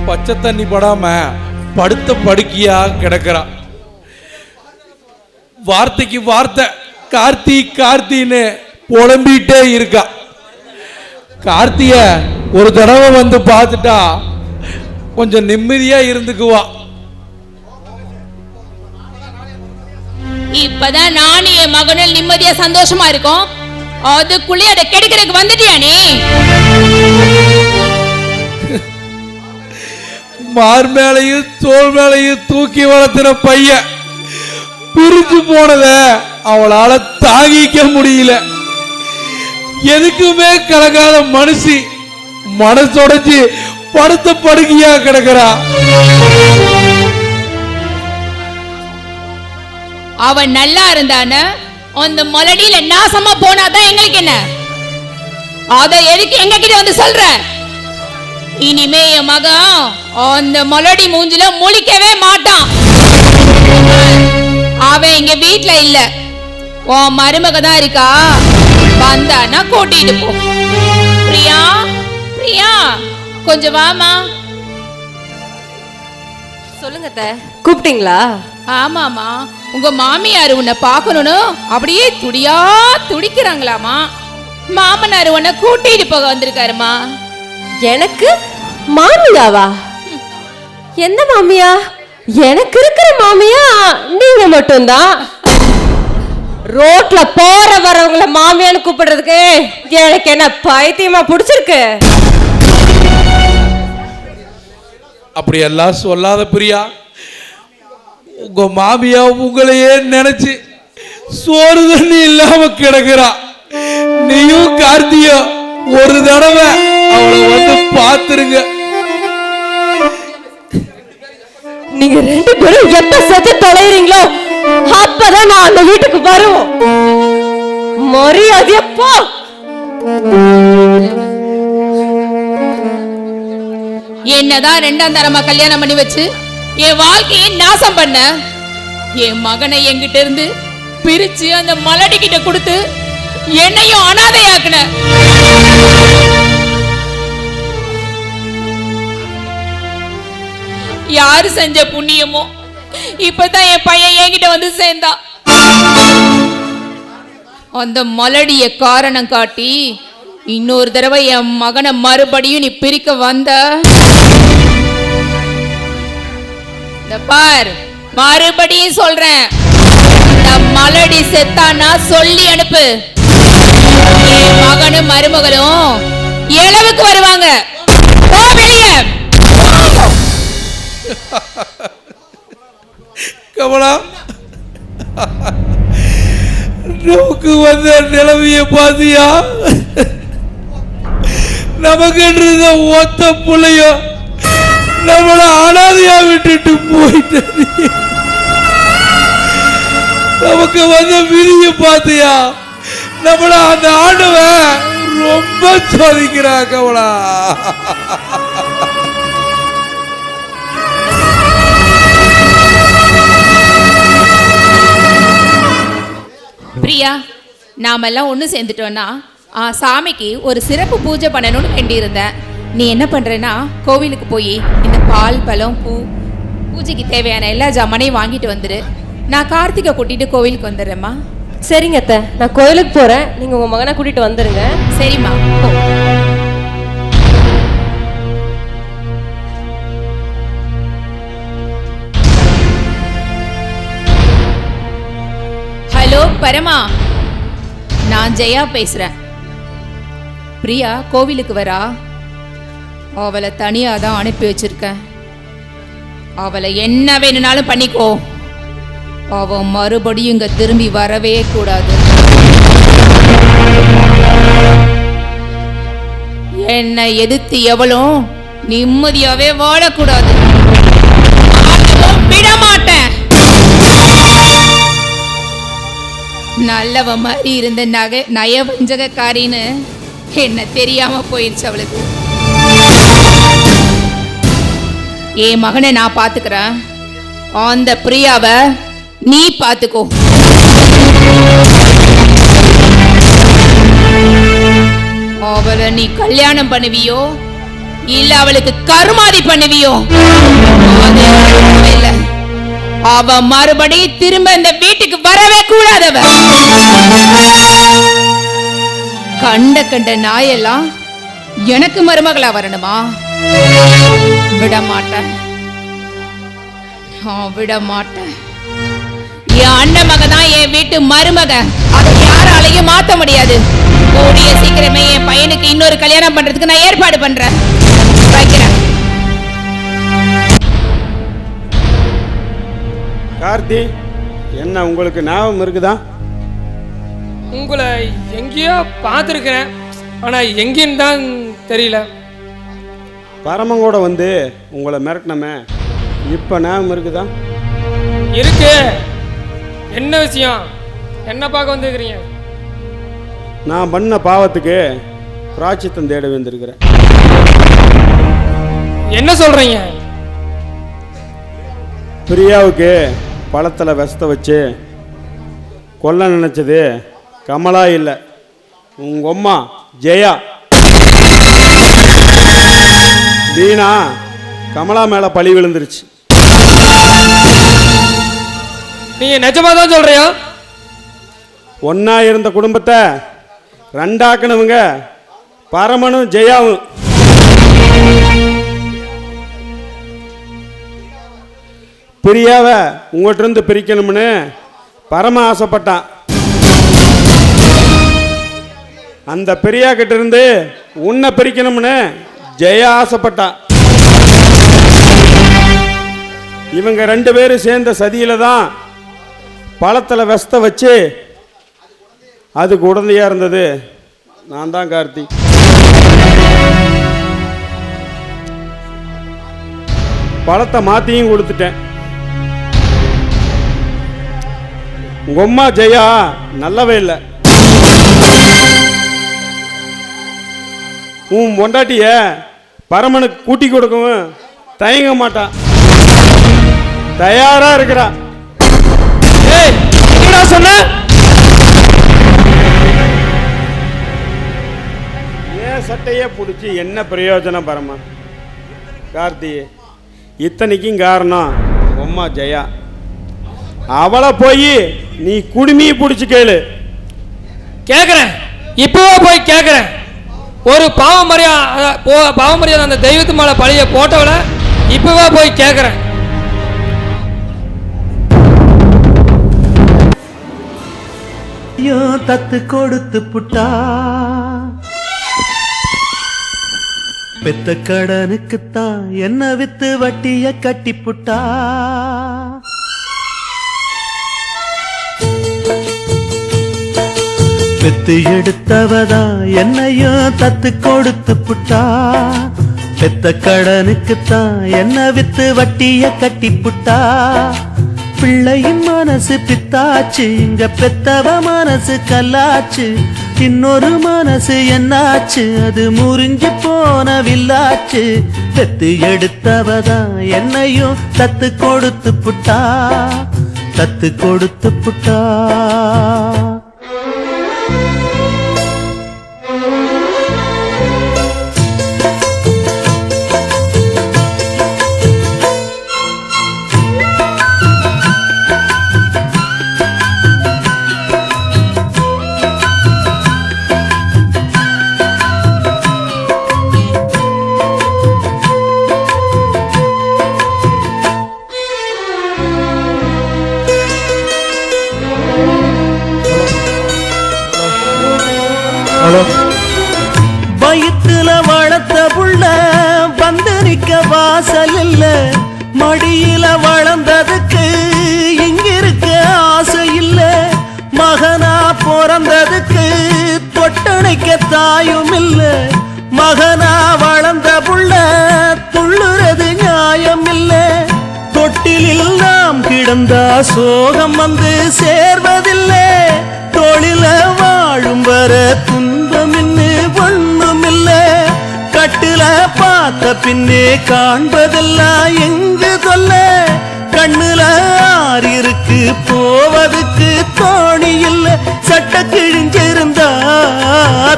பச்சை தண்ணி படாம படுத்த படுக்கியா கிடக்குறா. வார்த்தைக்கு வார்த்தை கார்த்தி கார்த்தின்னு புலம்பிட்டே இருக்கா. கார்த்திய ஒரு தடவை வந்து பார்த்துட்டா கொஞ்சம் நிம்மதியா இருந்துக்குவா. இப்பதான் நானும் என் மகனும் நிம்மதியா சந்தோஷமா இருக்கோம், அதுக்குள்ளே அதை கெடுக்கிறதுக்கு வந்துட்டியா நீ? மார் மேலையும் தோல் மேலையும் தூக்கி வளர்த்துன பையன் பிரிஞ்சு போனத அவளால தாங்கிக்க முடியல. எதுக்குமே கலங்காத மனுஷி மனசொடைச்சு படுத்த படுக்கையா கிடக்குறா. அவன் நல்லா இருந்தான அந்த மலடியில நாசமா போனாதான் எங்களுக்கு என்ன? அத எதுக்கு எங்க கிட்ட வந்து சொல்ற? இனிமே என் மகன் அந்த மலடி மூஞ்சில முழிக்கவே மாட்டான். அவன் இங்க வீட்ல இல்ல, உன் மருமக தான் இருக்கா, வந்தானா கூட்டிட்டு போ. பிரியா, பிரியா, கொஞ்சம் வாமா. சொல்லுங்க அத்தை, கூப்பிட்டீங்களா? ஆமாமா, உங்க மாமியார் உன்னை பார்க்கணும்னு அப்படியே துடியா துடிக்கிறாங்களாமா. மாமனார் உன்னை கூட்டிட்டு போக வந்திருக்காருமா. எனக்கு மாமியாவா? எந்த மாமியா? எனக்கு இருக்கிற மாமியா நீங்க மட்டும்தான். ரோட்ல போற வரவங்கள மாமியான்னு கூப்பிடுறதுக்கு எனக்கு என்ன பைத்தியமா பிடிச்சிருக்கு? அப்படி எல்லாம் சொல்லாத பிரியா. உங்க மாமியா உங்களையே நினைச்சு சோறு தண்ணி இல்லாம கிடக்குறா. நீயும் கார்த்தியும் ஒரு தடவை அவளை வந்து பாத்துருங்க. நீங்க ரெண்டு பேரும் எப்ப செத்து தொலைறீங்களோ அப்பதான் நான் அந்த வீட்டுக்கு வருவோம். மரியாதையா போ. என்னதான் ரெண்டாம் தரமா கல்யாணம் பண்ணி வச்சு என் வாழ்க்கையை நாசம் பண்ண. என் மகனை என்கிட்ட இருந்து பிரிச்சு அந்த மலடி கிட்ட கொடுத்து என்னையும் அனாதையாக்குன. யாரு செஞ்ச புண்ணியமோ இப்பதான் என் பையன் என்கிட்ட வந்து சேர்ந்தா. அந்த மலடிய காரணம் காட்டி இன்னொரு தடவை என் மகனை மறுபடியும் நீ பிரிக்க வந்த பார், மறுபடியும் சொல்றேன், இந்த மலடி செத்தானா சொல்லி அனுப்பு. என் மகனும் மருமகளும் இளவுக்கு வருவாங்க. போ வெளியே. கமலா, நமக்கு வந்த நிலைமைய பாத்தியா? நமக்கு ஒத்த புள்ளைய நம்மள அனாதையா விட்டுட்டு போயிட்டது. நமக்கு வந்த விதிய பாத்தியா? நம்மள அந்த ஆண்டவன் ரொம்ப சோதிக்கிறா. கமலா, பிரியா, நாமெல்லாம் ஒன்று சேர்ந்துட்டோன்னா சாமிக்கு ஒரு சிறப்பு பூஜை பண்ணணும்னு வேண்டியிருந்தேன். நீ என்ன பண்ணுறேன்னா கோவிலுக்கு போய் இந்த பால் பழம் பூ பூஜைக்கு தேவையான எல்லா ஜாமானையும் வாங்கிட்டு வந்துடு. நான் கார்த்திகை கூட்டிட்டு கோவிலுக்கு வந்துடுறேம்மா. சரிங்க அத்தை, நான் கோயிலுக்கு போறேன். நீங்க உங்க மகனை கூட்டிட்டு வந்துருங்க. சரிம்மா. ஹலோ பரமா, நான் ஜெயா பேசுறேன். பிரியா கோவிலுக்கு வரா. அவளை தனியா தான் அனுப்பி வச்சிருக்கேன். அவளை என்ன வேணும்னாலும் பண்ணிக்கோ. அவ மறுபடியும் இங்க திரும்பி வரவே கூடாது. என்னை எதிர்த்து எவளும் நிம்மதியாவே வாழக்கூடாது. விட மாட்டேன். நல்லவ மாதிரி இருந்த நயவஞ்சகக்காரின்னு என்ன தெரியாம போயிடுச்சு அவளுக்கு. என் மகனை நான் பாத்துக்கிறேன். அந்த பிரியாவை நீ பாத்துக்கோ. அவளை நீ கல்யாணம் பண்ணுவியோ இல்ல அவளுக்கு கருமாதி பண்ணுவியோ இல்ல, அவ மறுபடியும் திரும்ப இந்த வீட்டுக்கு வரவே கூடாதவ. கண்ட நாயெல்லாம் எனக்கு மருமகளா வரணுமா? விட மாட்டேன், விட மாட்டேன். என் அண்ணன் மக தான் என் வீட்டு மருமக. அதை யாராலையும் மாத்த முடியாது. கூடிய சீக்கிரமே என் பையனுக்கு இன்னொரு கல்யாணம் பண்றதுக்கு நான் ஏற்பாடு பண்றேன். வைக்கிறேன். கார்த்தி, என்ன உங்களுக்கு ஞாபகம் இருக்குதா? உங்களை எங்கேயோ பார்த்துருக்கிறேன், ஆனால் எங்கேன்னு தான் தெரியல. பரமங்கூட வந்து உங்களை மிரட்டினமே, இப்போ ஞாபகம் இருக்குதா? இருக்கு. என்ன விஷயம்? என்ன பார்க்க வந்துருக்கிறீங்க? நான் பண்ண பாவத்துக்கு பிராச்சித்தம் தேட வந்திருக்கிறேன். என்ன சொல்றீங்க? பிரியாவுக்கு பழத்தில் விஷத்தை வச்சு கொல்ல நினைச்சது கமலா இல்லை, உங்க அம்மா ஜெயா. வீணா கமலா மேல பழி விழுந்துருச்சு. நீங்க நிஜமா தான் சொல்றியா? ஒன்னா இருந்த குடும்பத்தை ரெண்டாக்கணுங்க பரமனும் ஜெயாவும். பிரியாவ உங்கள்கிட்ட இருந்து பிரிக்கணும்னு பரம ஆசைப்பட்டான். அந்த பிரியா கிட்ட இருந்து உன்னை பிரிக்கணும்னு ஜெயா ஆசைப்பட்டான். இவங்க 2 பேரும் சேர்ந்த சதியில தான் பழத்தில் வெஸ்த வச்சு அதுக்கு உடந்தையா இருந்தது நான் தான் கார்த்தி. பழத்தை மாத்தியும் கொடுத்துட்டேன். உங்க அம்மா ஜெயா நல்லவே இல்லை. உன் பொண்டாட்டிய பரமனுக்கு கூட்டி கொடுக்கவும் தயங்க மாட்டான், தயாரா இருக்கிறா. ஏய், என்னடா சொன்ன? ஏன் சட்டையே பிடிச்சி என்ன பிரயோஜனம் பரமா? கார்த்தி, இத்தனைக்கும் காரணம் அம்மா ஜெயா. அவளை போய் நீ குடுமியை பிடிச்சி கேளு. கேட்குறேன், இப்போவா போய் கேட்குறேன். ஒரு பாவமரியாதை அந்த தெய்வத்து மேலே பழிய போட்டவளை இப்போவா போய் கேட்குறேன். தத்து கொடுத்து புட்டா பெத்த கடனுக்குத்தான் என்ன வித்து வட்டிய கட்டி புட்டா. பெத்து எடுத்தவதா என்னையும் தத்து கொடுத்து புட்டா. பெத்த கடனுக்குத்தான் என்ன வித்து வட்டிய கட்டி புட்டா. பிள்ளையின் மனசு பித்தாச்சு, இங்க பெத்தவ மனசு கல்லாச்சு. இன்னொரு மனசு என்னாச்சு, அது முறிஞ்சு போன வில்லாச்சு. பெத்து எடுத்தவதா என்னையும் தத்து கொடுத்து புட்டா, தத்து கொடுத்து புட்டா. வயிற்றுல வளர்த்த புள்ள வந்து நிக்க வாசல் இல்ல. மடியில வளர்ந்ததுக்கு இங்கிருக்க ஆசை இல்ல. மகனா பிறந்ததுக்கு தொட்டணைக்க தாயும் இல்ல. மகனா வளர்ந்த புள்ள துள்ளுறது நியாயம் இல்ல. தொட்டிலில் நாம் கிடந்தா சோகம் வந்து சேர்வதில்லை. தொழில வாழும் வர துன்பம் இன்னு ஒண்ணும் இல்ல. கட்டுல பார்த்த பின்னே காண்பதெல்லாம் எங்கு சொல்ல. கண்ணுல ஆறு இருக்கு போவதுக்கு தோணி இல்ல. சட்ட கிழிஞ்சிருந்தா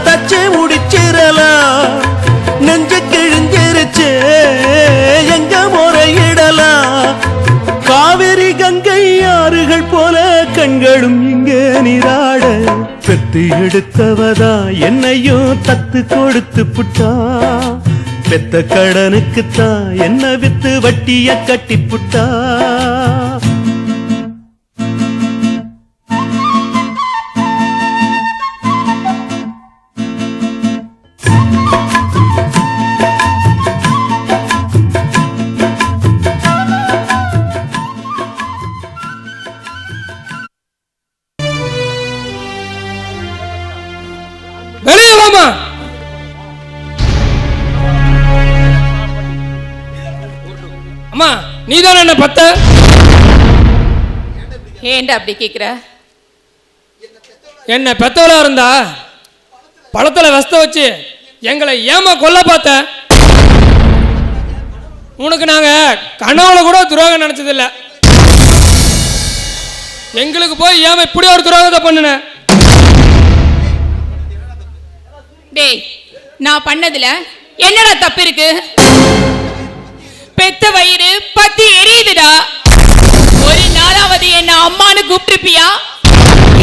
தச்சு முடிச்சிடலாம். நெஞ்சு கிழிஞ்சிருச்சு எங்க முறையிடலாம். காவிரி கங்கை ஆறுகள் போல கண்களும் இங்கே நீராட. பெத்து எடுத்தவதா என்னையும் தத்து கொடுத்து புட்டா. பெத்த கடனுக்குத்தான் என்ன வித்து வட்டிய கட்டி புட்டா. வெளியே வாமா. அம்மா, நீதான் என்ன பத்த? ஏன்டா அப்படி கேக்குற? என்ன பெத்தவளா இருந்தா பழத்துல வெஸ்த வச்சு எங்களை ஏமா கொல்ல பார்த்த? உனக்கு நாங்க கனவுல கூட துரோகம் நினைச்சதில்ல. எங்களுக்கு போய் ஏன் இப்படி ஒரு துரோகத்தை பண்ணுன? டேய், நான் பண்ணதுல என்னடா தப்பு இருக்கு? பெத்த வயிறு பத்தி எரியுதுடா. ஒரு நாளாவது என்ன அம்மானு கூப்பிட்டிருப்பியா?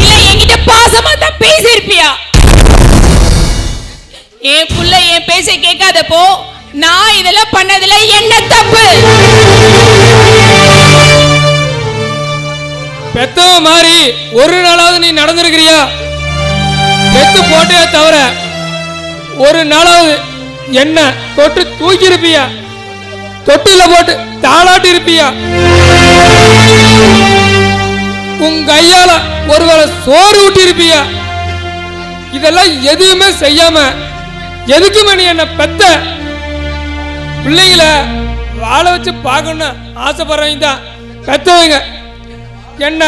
இல்ல என்கிட்ட பாசமா தான் பேசியிருப்பியா? என் புள்ள என் பேச கேட்காதப்போ நான் இதெல்லாம் பண்ணதுல என்ன தப்பு? பெத்தவ மாதிரி ஒரு நாளாவது நீ நடந்திருக்கிறியா? பெத்து போட்டே தவிர ஒரு நாளாவது என்ன தொட்டு தூக்கி இருப்பியா? தொட்டில போட்டு தாளாட்டி இருப்பியா? உங்க கையால ஒருவேளை சோறு ஊட்டி இருப்பியா? இதெல்லாம் எதுவுமே செய்யாம எதுக்குமே நீ என்ன பெத்த? பிள்ளைங்கள வாழ வச்சு பார்க்கணும்னு ஆசைப்படுறவங்க தான் பெத்தவங்க. என்ன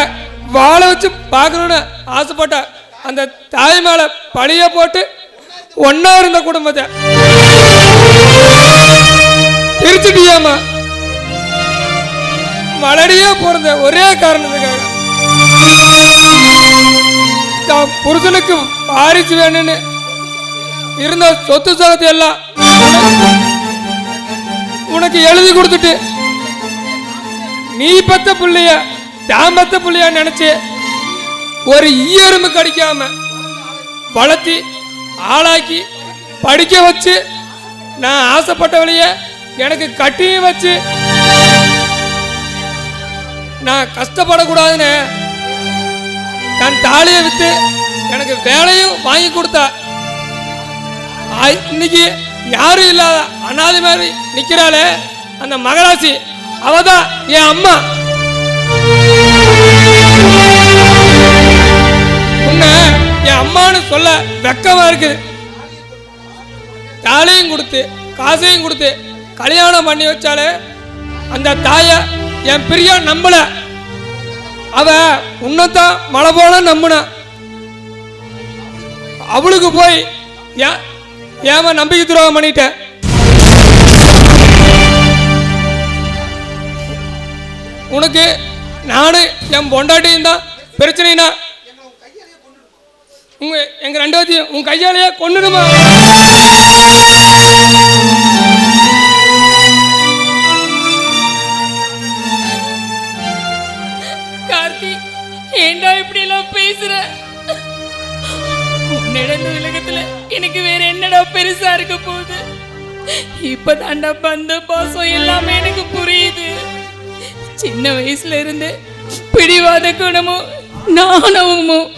வாழ வச்சு பார்க்கணும்னு ஆசைப்பட்ட அந்த தாய் மேல பழிய போட்டு ஒன்னா இருந்த குடும்பத்தை பிரிச்சுட்டியாமா? மலடியா பிறந்த ஒரே காரணத்துக்காக தான் புருஷனுக்கு வாரிசு வேணும்னு இருந்த சொத்து சகத்தை எல்லாம் உனக்கு எழுதி கொடுத்துட்டு நீ பெத்த பிள்ளைய தான் பெத்த பிள்ளையா நினைச்சு ஒரு ஈயரும்பு கடிக்காம வளர்த்தி ஆளாக்கி படிக்க வச்சு நான் ஆசைப்பட்டவளைய எனக்கு கட்டியும் வச்சு நான் கஷ்டப்படக்கூடாதுன்னு நான் தாலியை வித்து எனக்கு வேலையும் வாங்கி கொடுத்தா. இன்னைக்கு யாரும் இல்லாத அனாதை மாதிரி நிக்கிறாளே அந்த மகராசி, அவதான் என் அம்மா. உன்னை என் அம்மான்னு சொல்ல வெக்கமா இருக்குது. தாலியும் கொடுத்து காசையும் கொடுத்து கல்யாணம் பண்ணி வச்சாலே அந்த தாய என் பிரியா நம்பல. அவ உன்னதான் மழை போல நம்புன. அவளுக்கு போய் ஏமா நம்பிக்கை துரோகம் பண்ணிட்ட? உனக்கு நானு என் பொண்டாட்டியும் தான் பிரச்சனைனா எங்க ரெண்டு பேத்தையும் உன் கையாலேயே கொன்னுடுமா? கார்த்தி, ஏண்டா இப்படி எல்லாம் பேசுற? உன்னிடம் உலகத்துல எனக்கு வேற என்னடா பெருசா இருக்க போகுது? இப்பதாண்டா பந்த பாசம் எல்லாமே எனக்கு புரியுது. சின்ன வயசுல இருந்து பிடிவாத குணமும் நாணமும்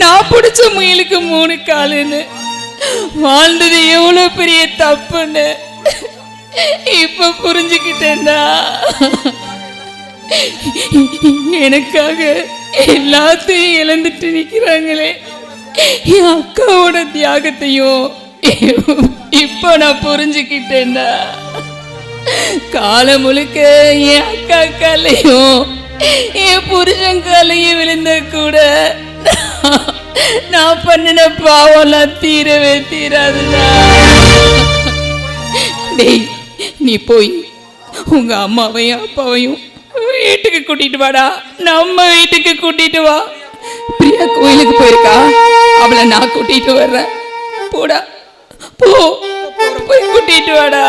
நான் பிடிச்ச முயலுக்கு 3 காலுன்னு வாழ்ந்தது எவ்வளவு பெரிய தப்புன்னு இப்ப புரிஞ்சுக்கிட்டேன்டா. எனக்காக எல்லாத்தையும் இழந்துட்டு நிக்கிறாங்களே, என் அக்காவோட தியாகத்தையும் இப்ப நான் புரிஞ்சுக்கிட்டேன்டா. காலம் முழுக்க என் அக்கா காலையும் என் புருஷன் காலையும் விழுந்த கூட நான் பண்ணின பாவம்லாம் தீரவே தீராதுடா. டேய், நீ போய் உங்க அம்மாவையும் அப்பாவையும் வீட்டுக்கு கூட்டிட்டு வாடா. நம்ம வீட்டுக்கு கூட்டிட்டு வா. பிரியா கோயிலுக்கு போயிருக்கா, அவளை நான் கூட்டிட்டு வர்றேன். போடா, போ, போய் கூட்டிட்டு வாடா.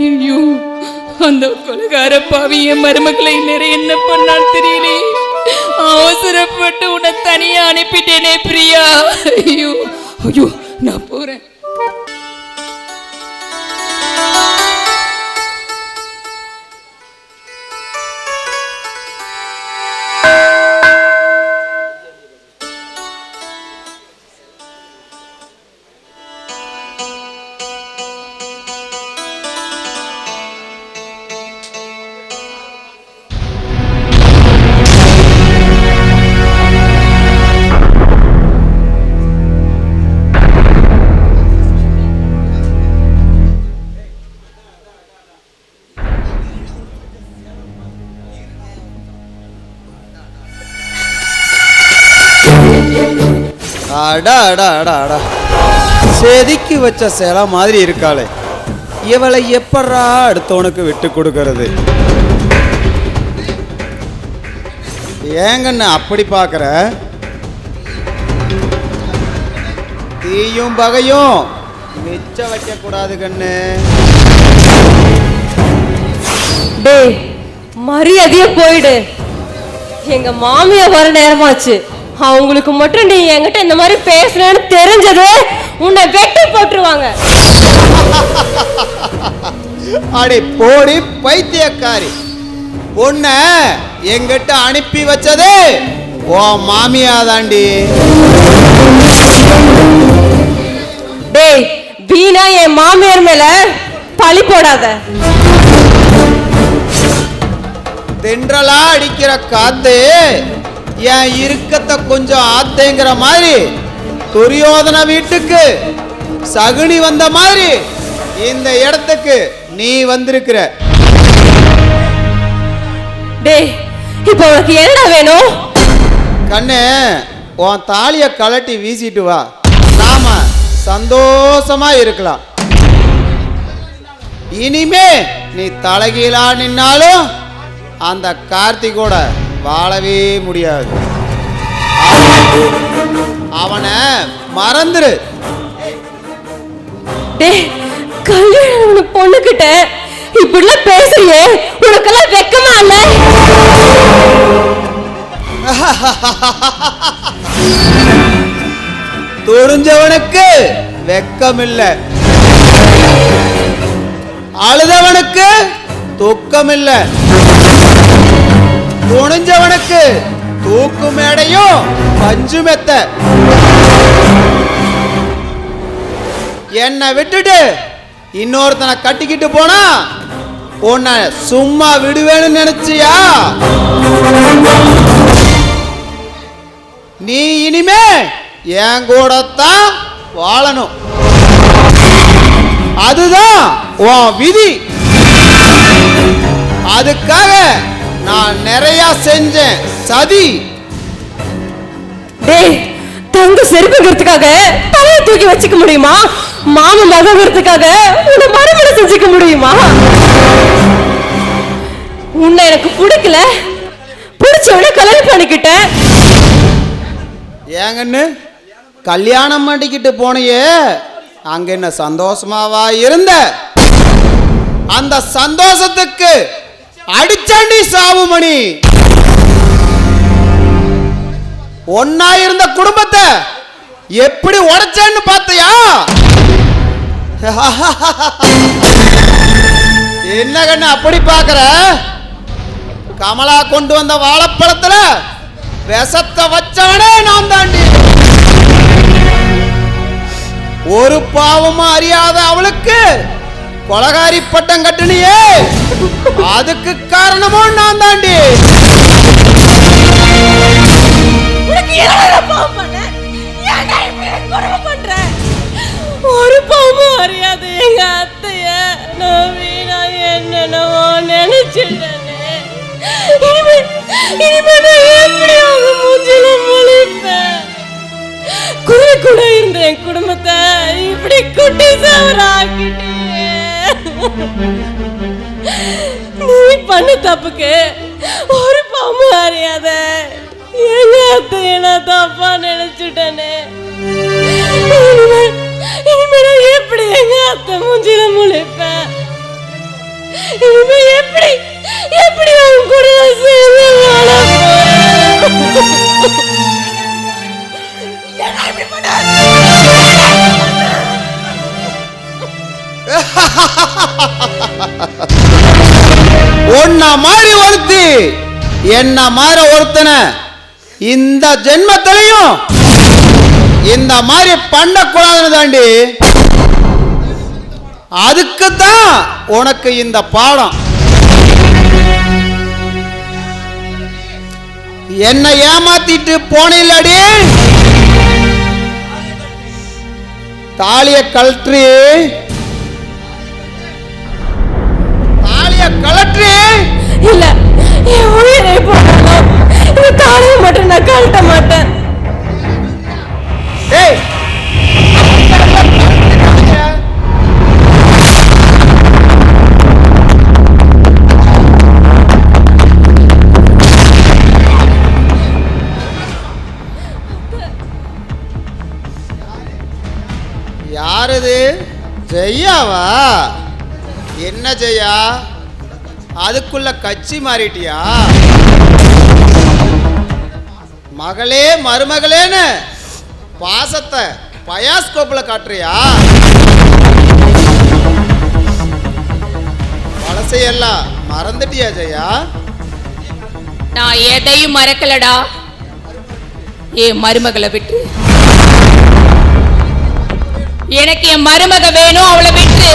ஐயோ, அந்த கொலைகார பாவிய மருமக்களை நிறைய என்ன பண்ணான்னு தெரியலே. அவசரப்பட்டு உன்னை தனியா அனுப்பிட்டேனே பிரியா. ஐயோ ஐயோ, நான் போறேன். அடா அடா அடா அடா, செதுக்கி வச்ச சேலை மாதிரி இருக்காளே, இவளை எப்படா அடுத்தவனுக்கு விட்டு கொடுக்கறது? ஏங்கண்ணு அப்படி பார்க்குற? தீயும் பகையும் மிச்சம் வைக்க கூடாது கண்ணு. டேய் மரியாதையா போயிடு. எங்க மாமியா வர நேரமாச்சு. அவங்களுக்கு மட்டும் நீ என்கிட்ட இந்த மாதிரி பேசுறேன்னு தெரிஞ்சது உன்னை வெட்டி போட்டுருவாங்க. அடி போடி பைத்தியக்காரி, உன்னை எங்கிட்ட அனுப்பி வச்சது ஓ மாமியா தாண்டி. டேய் வீணா என் மாமியார் மேல பழி போடாத. தென்றலா அடிக்கிற காத்து என் இருக்கத்தை கொஞ்சம் ஆத்தேங்கிற மாதிரி துரியோதன வீட்டுக்கு சகுனி வந்த மாதிரி இந்த இடத்துக்கு நீ வந்திருக்கிற. டேய் இப்போ உனக்கு என்ன வேணும்? கண்ணு, உன் தாலிய கலட்டி வீசிட்டு வா, நாம சந்தோஷமா இருக்கலாம். இனிமே நீ தலைகீழா நின்னாலும் அந்த கார்த்திகோட வாழவே முடியாது. அவனை மறந்துரு. டேய் கல்யாணம் பொண்ணுகிட்ட இப்படிலாம் பேசுறியே, உனக்கெல்லாம் வெக்கமா இல்ல? துரிஞ்சவனுக்கு வெக்கமில்ல, அழுதவனுக்கு துக்கமில்ல, துணிஞ்சவனுக்கு தூக்கு மேடையும் பஞ்சு மெத்த. என்னை விட்டுட்டு இன்னொருத்தனை கட்டிக்கிட்டு போனா உன்னை சும்மா விடுவேன்னு நினைச்சியா? நீ இனிமே என் கூடத்தான் வாழணும். அதுதான் உன் விதி. அதுக்காக நான் நிறைய செஞ்சேன் சதி. டேய் தங்க செருப்புங்கிறதுக்காக தலையை தூக்கி வச்சுக்க முடியுமா? மாமன் மகங்கிறதுக்காக உன்னை மறுமண செஞ்சுக்க முடியுமா? உன்னை எனக்கு பிடிக்கல, பிடிச்சவன கல்யாணம் பண்ணிக்கிட்டேன். ஏங்கன்னு கல்யாணம் பண்ணிக்கிட்டு போனையே, அங்க என்ன சந்தோஷமாவா இருந்த? அந்த சந்தோஷத்துக்கு அடிச்சாண்டி சாவுமணி. ஒன்னா இருந்த குடும்பத்தை எப்படி உடைச்சேன்னு பார்த்தியா? என்ன கண்ணு அப்படி பார்க்கற? கமலா கொண்டு வந்த வாழைப்பழத்துல விஷத்தை வச்சவனே நான் தாண்டி. ஒரு பாவமும் அறியாத அவளுக்கு கொலகாரி பட்டம் கட்டுனியே, அதுக்கு காரணமும் நான் தாண்டி. ஒரு பாவமும் அறியாது எங்க அத்தைய நான் வீணா என்னென்னவோ நினைச்சிட்டேனே. இனிமே நான் எப்படி அவங்க மூஞ்சில முழிப்பேன்? குருவி கூட இருந்த என் குடும்பத்தை இப்படி குட்டி சவராக்கிட்டே. நீ பண்ண தப்புக்கு ஒரு பாவமும் அறியாத எங்க அத்தைய நான் தப்பா நினைச்சிட்டேனே. இனிமே நான் எப்படி எங்க அத்தை மூஞ்சில முழிப்பேன்? இனிமே எப்படி அவங்க கூட சேர்ந்து வாழ போறேன்? உன்ன மாதிரி ஒருத்தி என்ன மாதிரி ஒருத்தனை இந்த ஜென்மத்திலையும் இந்த மாதிரி பண்ணக்கூடாதுன்னு தாண்டி. அதுக்குத்தான் உனக்கு இந்த பாடம். என்ன ஏமாத்திட்டு போனில்லடி, தாலிய கழற்றி இல்ல என் உயிரை போனாலும் இந்த தாலியை மட்டும் நான் கழட்ட மாட்டேன். ஏய் யாரது? ஜெய்யாவா? என்ன ஜெயா, அதுக்குள்ள கட்சி மாறிட்டியா? மகளே மருமகளேன்னு பாசத்தை பயாஸ்கோப்பில் காட்டுறியா? பழசையெல்லாம் மறந்துட்டியா ஜெயா? நான் எதையும் மறக்கலடா. என் மருமகளை விட்டு எனக்கு என் மருமக வேணும், அவளை விட்டு.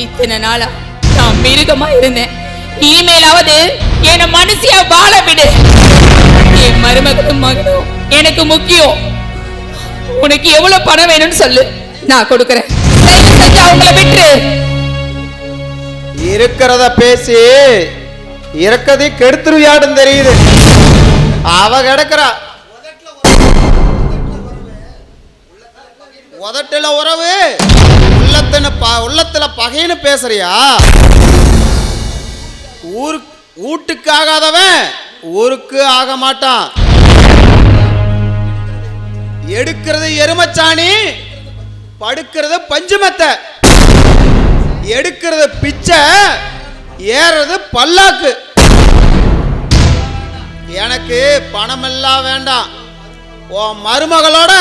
இத்தனை நாளா நான் மிருகமா இருந்தேன். இனிமேலாவது என்னை மனுஷியா வாழ விடு. என் மருமகளும் மகனும் எனக்கு முக்கியம். உனக்கு எவ்வளவு பணம் வேணும்னு சொல்லு, நான் கொடுக்கறேன். அவங்கள விட்டு இருக்கிறத பேசி இறக்கதை கெடுத்துருவியாடும் தெரியுது. அவ கிடக்குறா உதட்டுல உறவு, உள்ளத்துல பகைன்னு பேசுறியா? வீட்டுக்கு ஆகாதவன் ஊருக்கு ஆக மாட்டான். எடுக்கிறது எருமச்சாணி, படுக்கிறது பஞ்சுமெத்தை. எடுக்கிறது பிச்சை, ஏறது பல்லாக்கு. எனக்கு பணமெல்லாம் வேண்டாம், உன் மருமகளோட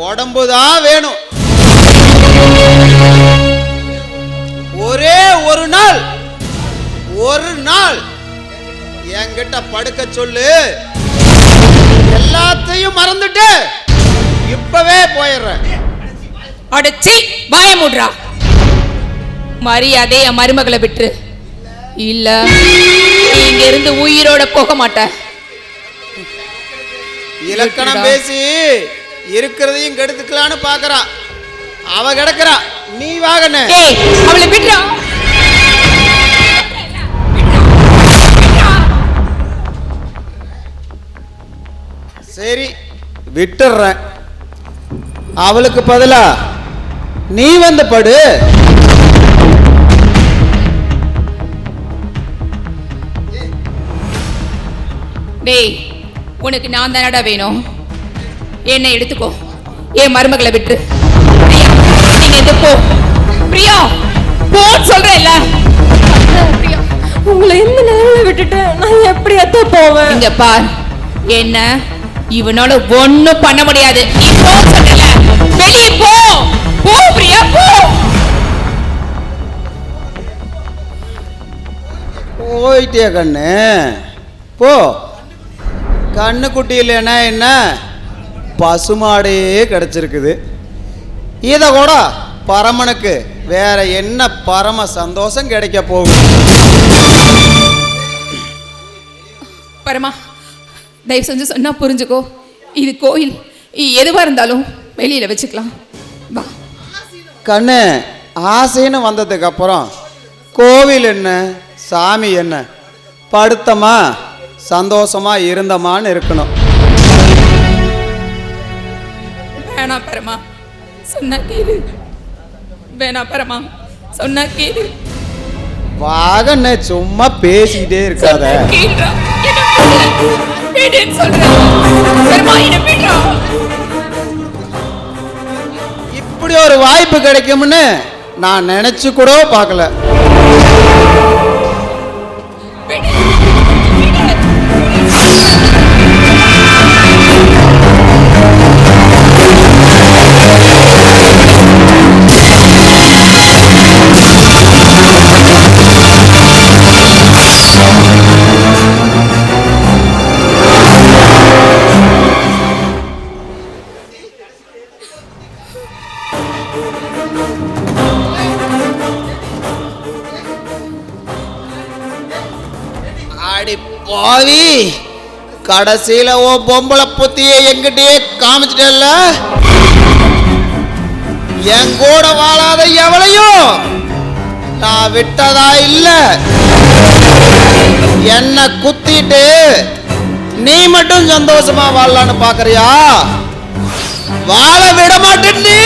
உடம்புதான் வேணும். ஒரே ஒரு நாள் என்கிட்ட படுக்க சொல்லு. எல்லாத்தையும் மறந்துட்டு இப்பவே போயிடுறேன். அடச்சி வாய மூடுறா. மரியாதை என் மருமகளை விட்டு, இல்ல இங்க இருந்து உயிரோட போக மாட்ட. இலக்கணம் பேசி இருக்கிறதையும் கெடுத்துக்கலான்னு பாக்குறா. அவ கிடக்குறா, நீ வாகன. அவளை விட்டுறா. சரி விட்டுறேன். அவளுக்கு பதிலா நீ வந்து படு. டேய், உனக்கு நான் தானடா வேணும். என்ன எடுத்துக்கோ, என் மருமகளை விட்டு. நீங்க எந்த போ பிரியா, போன்னு சொல்றேன்ல. உங்களை இந்த நேரம் விட்டுட்டு நான் எப்படி அத்த போவேன்? இங்க பார், என்ன இவனோட ஒண்ணும் பண்ண முடியாது. நீ போ சொல்லல, வெளியே போ. போ பிரியா, போ. போயிட்டியா கண்ணு? போ. கண்ணு குட்டி இல்லைன்னா என்ன, பசுமாடே கிடைச்சிருக்குது. இதை கூட பரமனுக்கு வேற என்ன பரம சந்தோஷம் கிடைக்க போகும்? பரமா, தயவு செஞ்சு சொன்னா புரிஞ்சுக்கோ. இது கோயில், எதுவா இருந்தாலும் வெளியில வச்சுக்கலாம். வா கண்ணு. ஆசைன்னு வந்ததுக்கு அப்புறம் கோவில் என்ன, சாமி என்ன, படுத்தமா சந்தோஷமா இருந்தமான்னு இருக்கணும். வேணா பரமா, சொன்னா கேளு. வேணா பரமா, சொன்னா கேளு. வாகன்னு சும்மா பேசிக்கிட்டே இருக்காத. இப்படி ஒரு வாய்ப்பு கிடைக்கும்னு நான் நினைச்சு கூட பார்க்கல. அடி பாவி, கடைசியில ஓ பொம்பளை புத்திய எங்கிட்டயே காமிச்சிட்டல்ல. என் கூட வாழாத எவளையும் நான் விட்டதா இல்ல. என்ன குத்திட்டு நீ மட்டும் சந்தோஷமா வாழலான்னு பாக்குறியா? வாழ விட மாட்டேன். நீ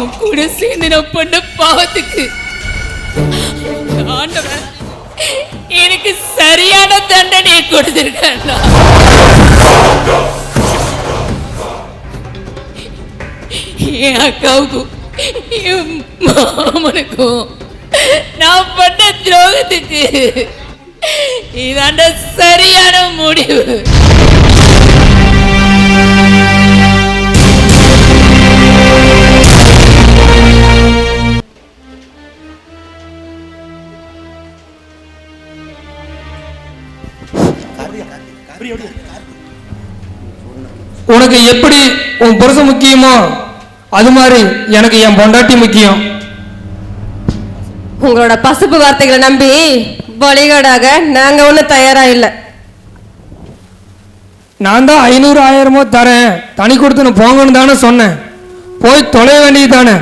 உன் கூட சேர்ந்து நான் பண்ண பாவத்துக்கு ஆண்டவன் எனக்கு சரியான தண்டனையை கொடுத்திருக்கான். என் அக்காவுக்கும் என் மாமனுக்கும் நான் பண்ண துரோகத்துக்கு இதாண்ட சரியான முடிவு. உனக்கு எப்படி உன் புருஷன் முக்கியமோ அது மாதிரி எனக்கு என் பொண்டாட்டி முக்கியம். உங்களோட பசுப்பு வார்த்தைகளை நம்பி வழிகாடாக நாங்க ஒன்றும் தயாரா இல்லை. நான் தான் 500 1000 தரேன், தனி கொடுத்துன்னு போங்கன்னு தானே சொன்னேன். போய் தொலைய வேண்டியது தானே.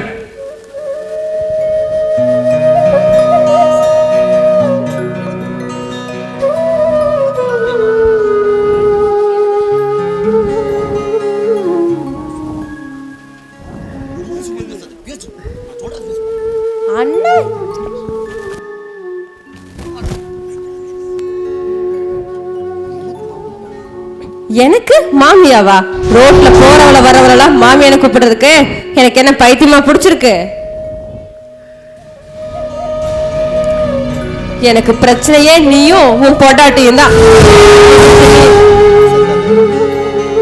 எனக்கு மாமியாவா? ரோட்ல போறவள வரவளெல்லாம் மாமியான கூப்பிடுறதுக்கு எனக்கு என்ன பைத்தியமா பிடிச்சிருக்கு? எனக்கு பிரச்சனையே நீயும் உன் பொண்டாட்டியும் தான்.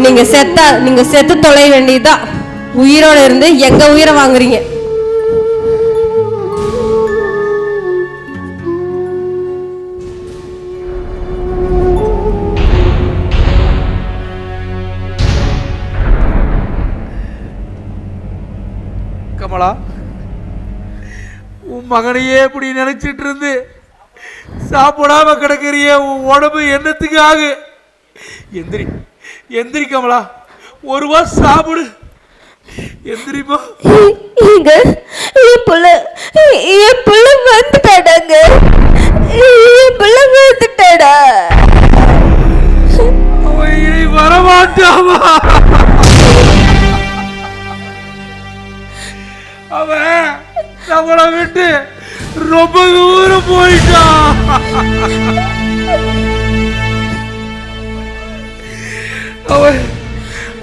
நீங்க செத்து தொலைய வேண்டியதுதான். உயிரோட இருந்து எங்க உயிரை வாங்குறீங்க? கமலா, உன் மகனையே இப்படி நினைச்சிட்டு இருந்து சாப்பிடாம கிடக்கிறிய உன் உடம்பு என்னத்துக்கு ஆகு? எந்திரி எந்திரி கமலா, ஒரு வாரம் சாப்பிடு. எந்திரிமா. என் புள்ள வந்துட்டாடாங்க. என் புள்ள வந்துட்டாடா. அவன் இனி வரமாட்டாமா. அவன் நம்மளை விட்டு ரொம்ப தூரம் போயிட்டான்.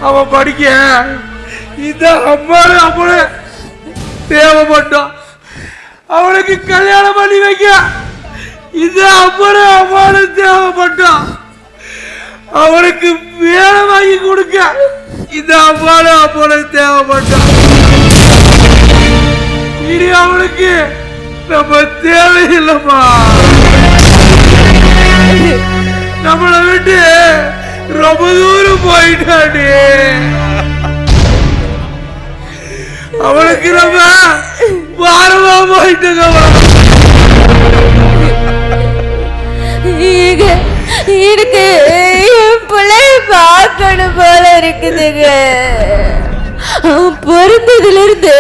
அவன் படிக்க இந்த அம்மானு தேவைப்பட்டான். அவனுக்கு கல்யாணம் பண்ணி வைக்க இந்த அம்மானு தேவைப்பட்டான். அவனுக்கு வேலை வாங்கி கொடுக்க இந்த அம்மானு தேவைப்பட்டான். இனி அவனுக்கு நம்ம தேவையில்லைமா. நம்மளை விட்டு ரொம்ப தூரம் போயிட்டானே. அவனுக்கு நம்ம பாரமா போயிட்டு எனக்கு என் பிள்ளைய பார்க்கணும் போல இருக்குதுங்க. பிறந்ததுல இருந்து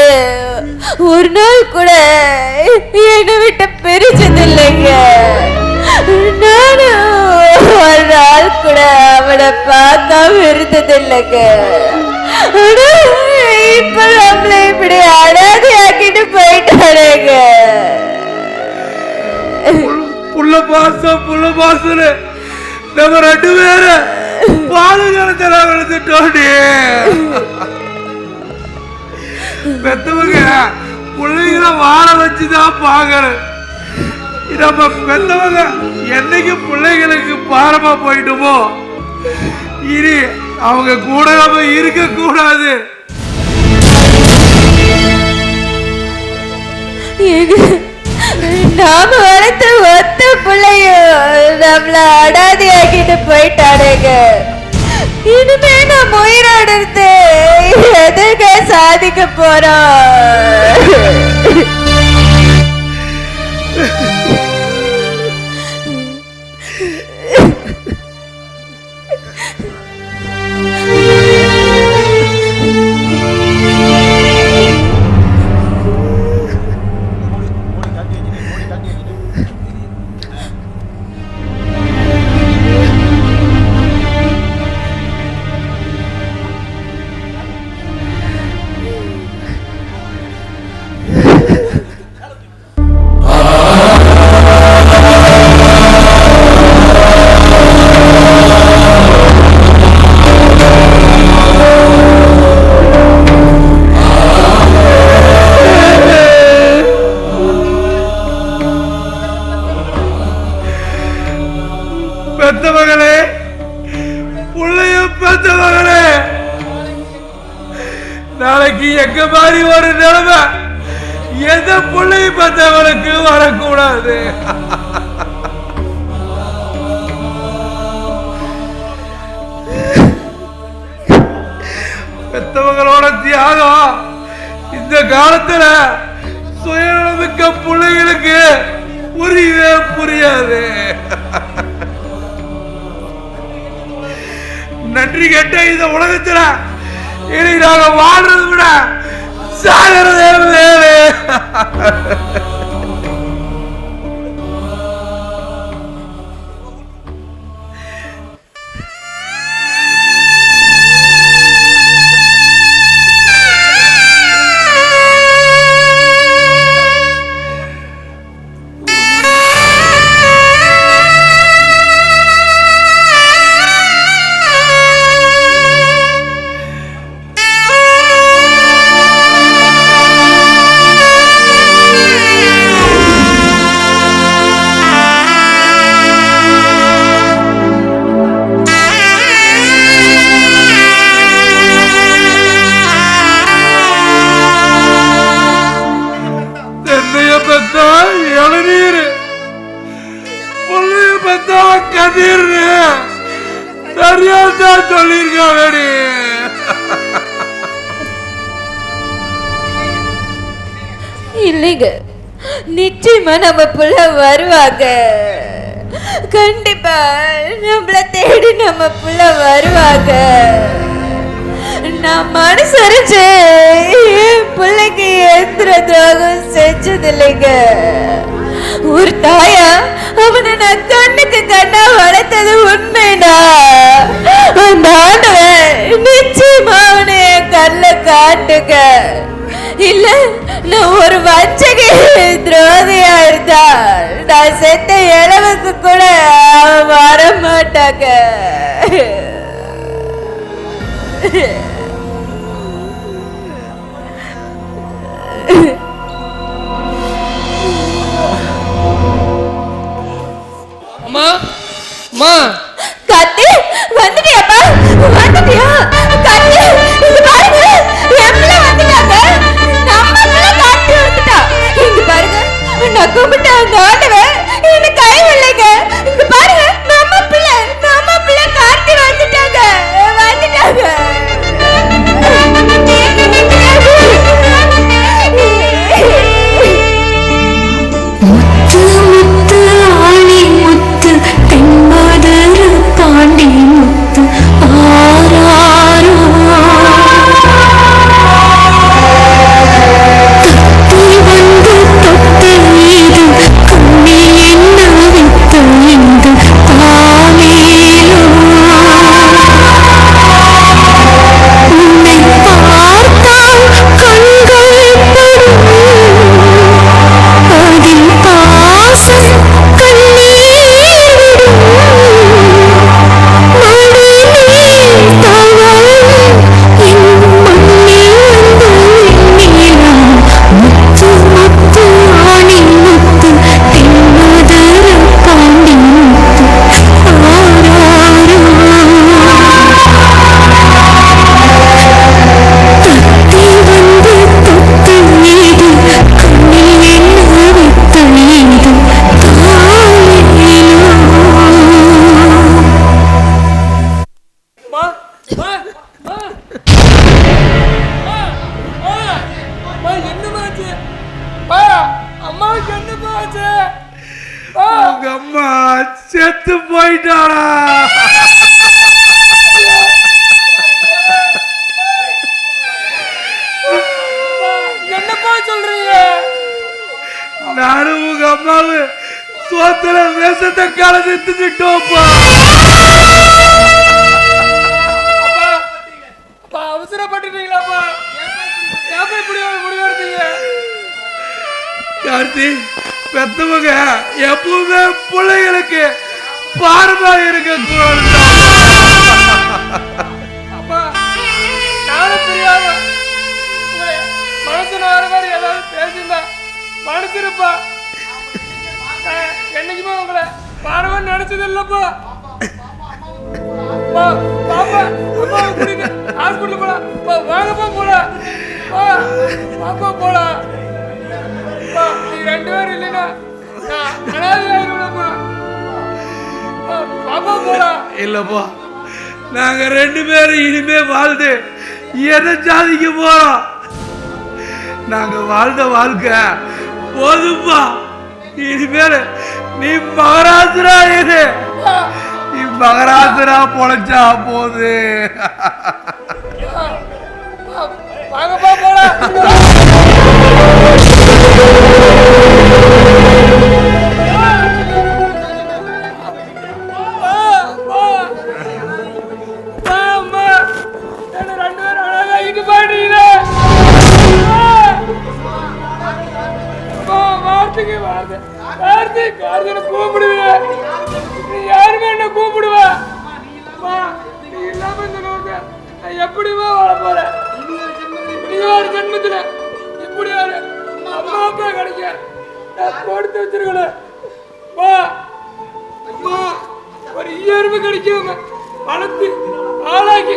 ஒரு நாள் கூட என்னை விட்டு பிரிச்சது இல்லைங்க. நானும் ஒரு நாள் கூட அவனை பார்க்காம இருந்தது இல்லைங்க. இப்ப நம்மளை இப்படி அனாதையாக்கிட்டு போயிட்டாருங்க. புள்ள பாசம் நம்ம 2 பேரும் பாலுகாலத்தில் வளர்த்துட்டோடி. பெத்தவங்க பிள்ளைகளை வாழ வச்சுதான் பாக்கணும். நம்ம பெத்தவங்க என்னைக்கு பிள்ளைகளுக்கு பாரமா போயிட்டோமோ இனி அவங்க கூட நம்ம இருக்க கூடாது. நாம வளர்த்த ஒத்த பிள்ளையும் நம்மள அனாதையாக்கிட்டு போயிட்டானுங்க. இனிமே நம்ம உயிரோடு இருந்து எதுக்கு சாதிக்க போறோம்? இருக்க மாதிரி ஒரு நிலைமை எந்த பிள்ளையை பார்த்தவனுக்கு வரக்கூடாது. பெத்தவங்களோட தியாகம் இந்த காலத்துல சுயநலமிக்க பிள்ளைகளுக்கு புரியவே புரியாது. நன்றி கேட்ட இந்த உலகத்துல இனி நாங்க வாழ்றதை விட சாகிறதே வேறு. இளநீர் புள்ளைய பார்த்தா கதிர் சரியா தான் சொல்லியிருக்காங்க. இல்லைங்க, நிச்சயமா நம்ம புள்ள வருவாங்க. கண்டிப்பா நம்மள தேடி நம்ம புள்ள வருவாங்க. நான் மனசரிச்சு என் பிள்ளைக்கு எந்த துரோகம் செஞ்சது இல்லைங்க. ஒரு தாயா அவனை நான் கண்ணுக்கு கண்ணா வளர்த்தது உண்மைடா. அந்த ஆண்டவன் நிச்சயமா அவனை என் கண்ணுல காட்டுங்க. இல்ல நான் ஒரு வஞ்சகி துரோகியா இருந்தா நான் செத்த இளவுக்கு கூட அவன் வர மாட்டாங்க. அம்மா அம்மா கத்தி வந்துட்டியாப்பா? வந்துட்டியா கத்தி? இங்க பாருங்க, என் பிள்ளை வந்துட்டாங்க. நம்ம பிள்ளை காட்டி வந்துட்டா. இங்க பாருங்க, நான் கும்பிட்ட அந்த ஆண்டவன் என்ன கைவில்லைங்க. இங்க பாருங்க, நம்ம பிள்ளை காட்டி வந்துட்டாங்க. முத்து முத்து ஆணி முத்து தென்மதுர பாண்டி முத்து ஆராரோ தத்தி வந்து தொட்டு இது கண்ணி என்ன வித்து இந்த தானேலோ உன்னை பார்த்தால் கண்கள் படும் அதில் பாசம் கண்ணீர் விடும் மழை நீர் தவம் என் மண்ணில் வந்து எண்ணிலா முத்து முத்து ஆணி முத்து தென்மதுர பாண்டி முத்து ஆராரோ தத்தி வந்து தொட்டு இது கண்ணில் என்ன வித்து இது தானேலோ என்னமாச்சு? அம்மாவுக்கு என்னமாச்சு? உங்க அம்மா செத்து போயிட்டாளா? என்னப்பா சொல்றீங்க? நானும் உங்க அம்மாவு சோத்துல விஷத்தை கலந்து திட்டோம்ப்பா. அப்பா அவசரப்பட்டுட்டீங்களாப்பா? ஏப்பா இப்படி ஒரு முடிவு எடுத்தீங்க? கார்த்தி, பெத்தவங்க எப்பவுமே பிள்ளைகளுக்கு பாரமா இருக்க கூடாது. அப்பா நானும் தெரியாம உங்களை மனசுல வர மாதிரி ஏதாவது பேசியிருந்தா மனசிருப்பா. என்னைக்குமே உங்களை பாரவன் நினைச்சது இல்லப்பா. பாப்பா அம்மாவை கூட்டிட்டு ஹாஸ்பிட்டல் போலாம். வாங்கப்பா போலாம். பாப்பா போலாம். நீ 2 பேரும் இல்லைன்னா பாப்பா போலாம். இல்லப்பா, நாங்க 2 பேரும் இனிமே வாழ்ந்து எதை சாதிக்க போறோம்? நாங்க வாழ்ந்த வாழ்க்கை போதும்பா. இனிமேல் நீ மகராசுரா இது, நீ மகராசுரா பொழைச்சா போது. வாங்கப்பா போலாம். கூப்பிடுவேன், நீ யாருமே என்ன கூப்பிடுவ? நீ இல்லாம இந்த லோகத்தை நான் எப்படிமா வாழ போறேன்? நீ ஒரு ஜென்மத்துல இப்படி ஒரு அம்மா அப்பா கிடைக்க நான் கொடுத்து வச்சிருக்கணும். அம்மா ஒரு இயல்பு கிடைக்கும் வளர்த்து ஆளாக்கி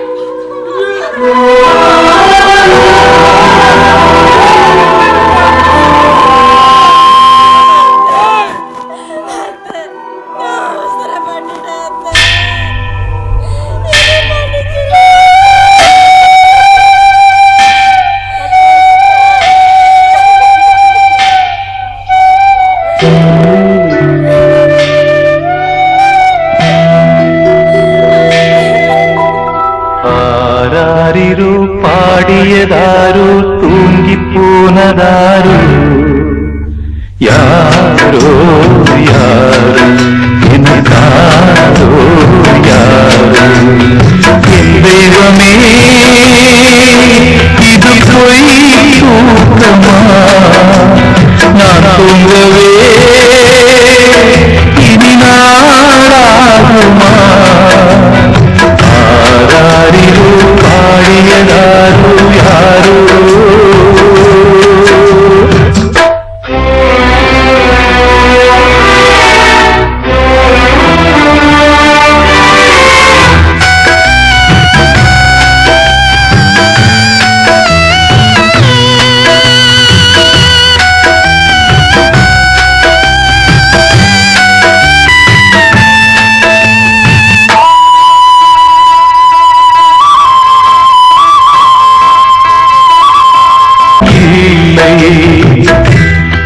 பாடியதாரோ தூங்கி போனதாரோ யாரோ யாரோ எனக்காரோ யாரோ என் தெய்வமே இது பொய் தூக்கமா நான் தூங்கவே இனி நாளாகுமா ஆராரிரோ பாடியதாரோ யாரோ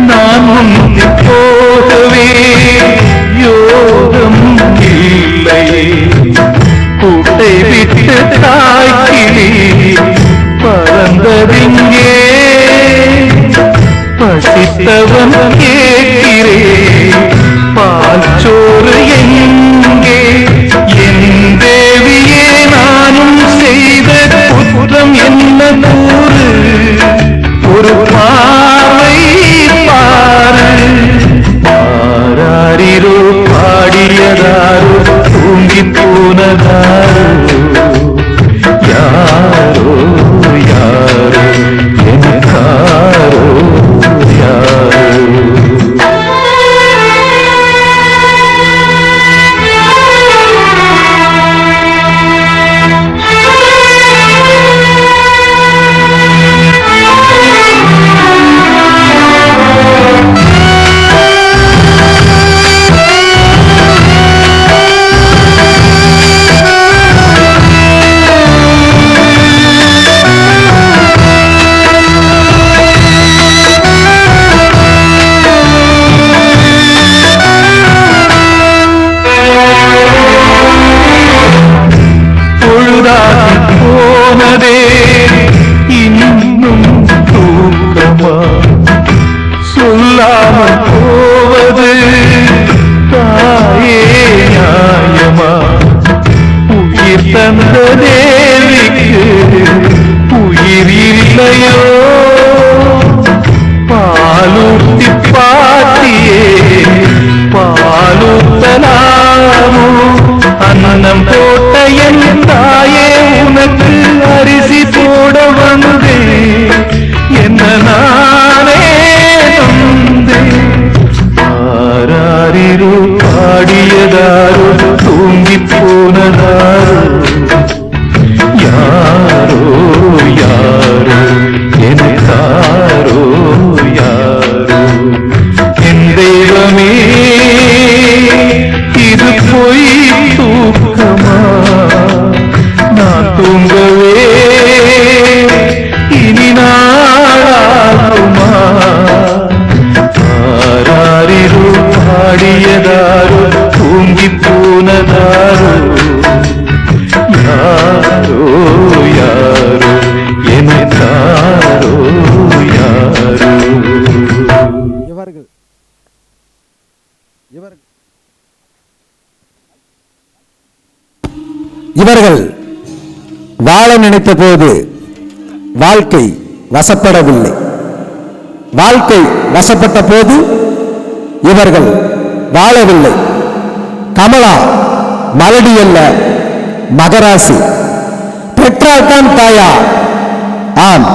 நான் முந்தி போகவே யோகம் இல்லை கூட்டை விட்டு தாய்க்கிளி பறந்ததிங்கே பசித்தவன் கேட்கிறே பால் சோறு எங்கே என் தேவியே நானும் செய்த குற்றம் என்ன கூறு ஒரு பார்வை பாரு ஆராரிரோ பாடியதாரோ தூங்கி போனதாரோ யாரோ யாரோ எனக்காரோ யாரோ நினைத்தபோது வாழ்க்கை வசப்படவில்லை. வாழ்க்கை வசப்பட்ட போது இவர்கள் வாழவில்லை. கமலா மலடி அல்ல, மகராசி. பெற்றால்தான் தாயா? ஆம்,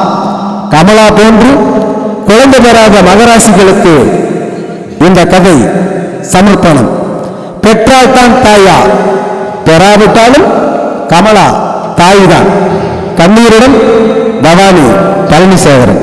கமலா போன்று குழந்தை பெறாத மகராசிகளுக்கு இந்த கதை சமர்ப்பணம். பெற்றால்தான் தாயா, பெறாவிட்டாலும் கமலா தாய்தான். கண்ணீருடன் பவானி பழனிசேகரன்.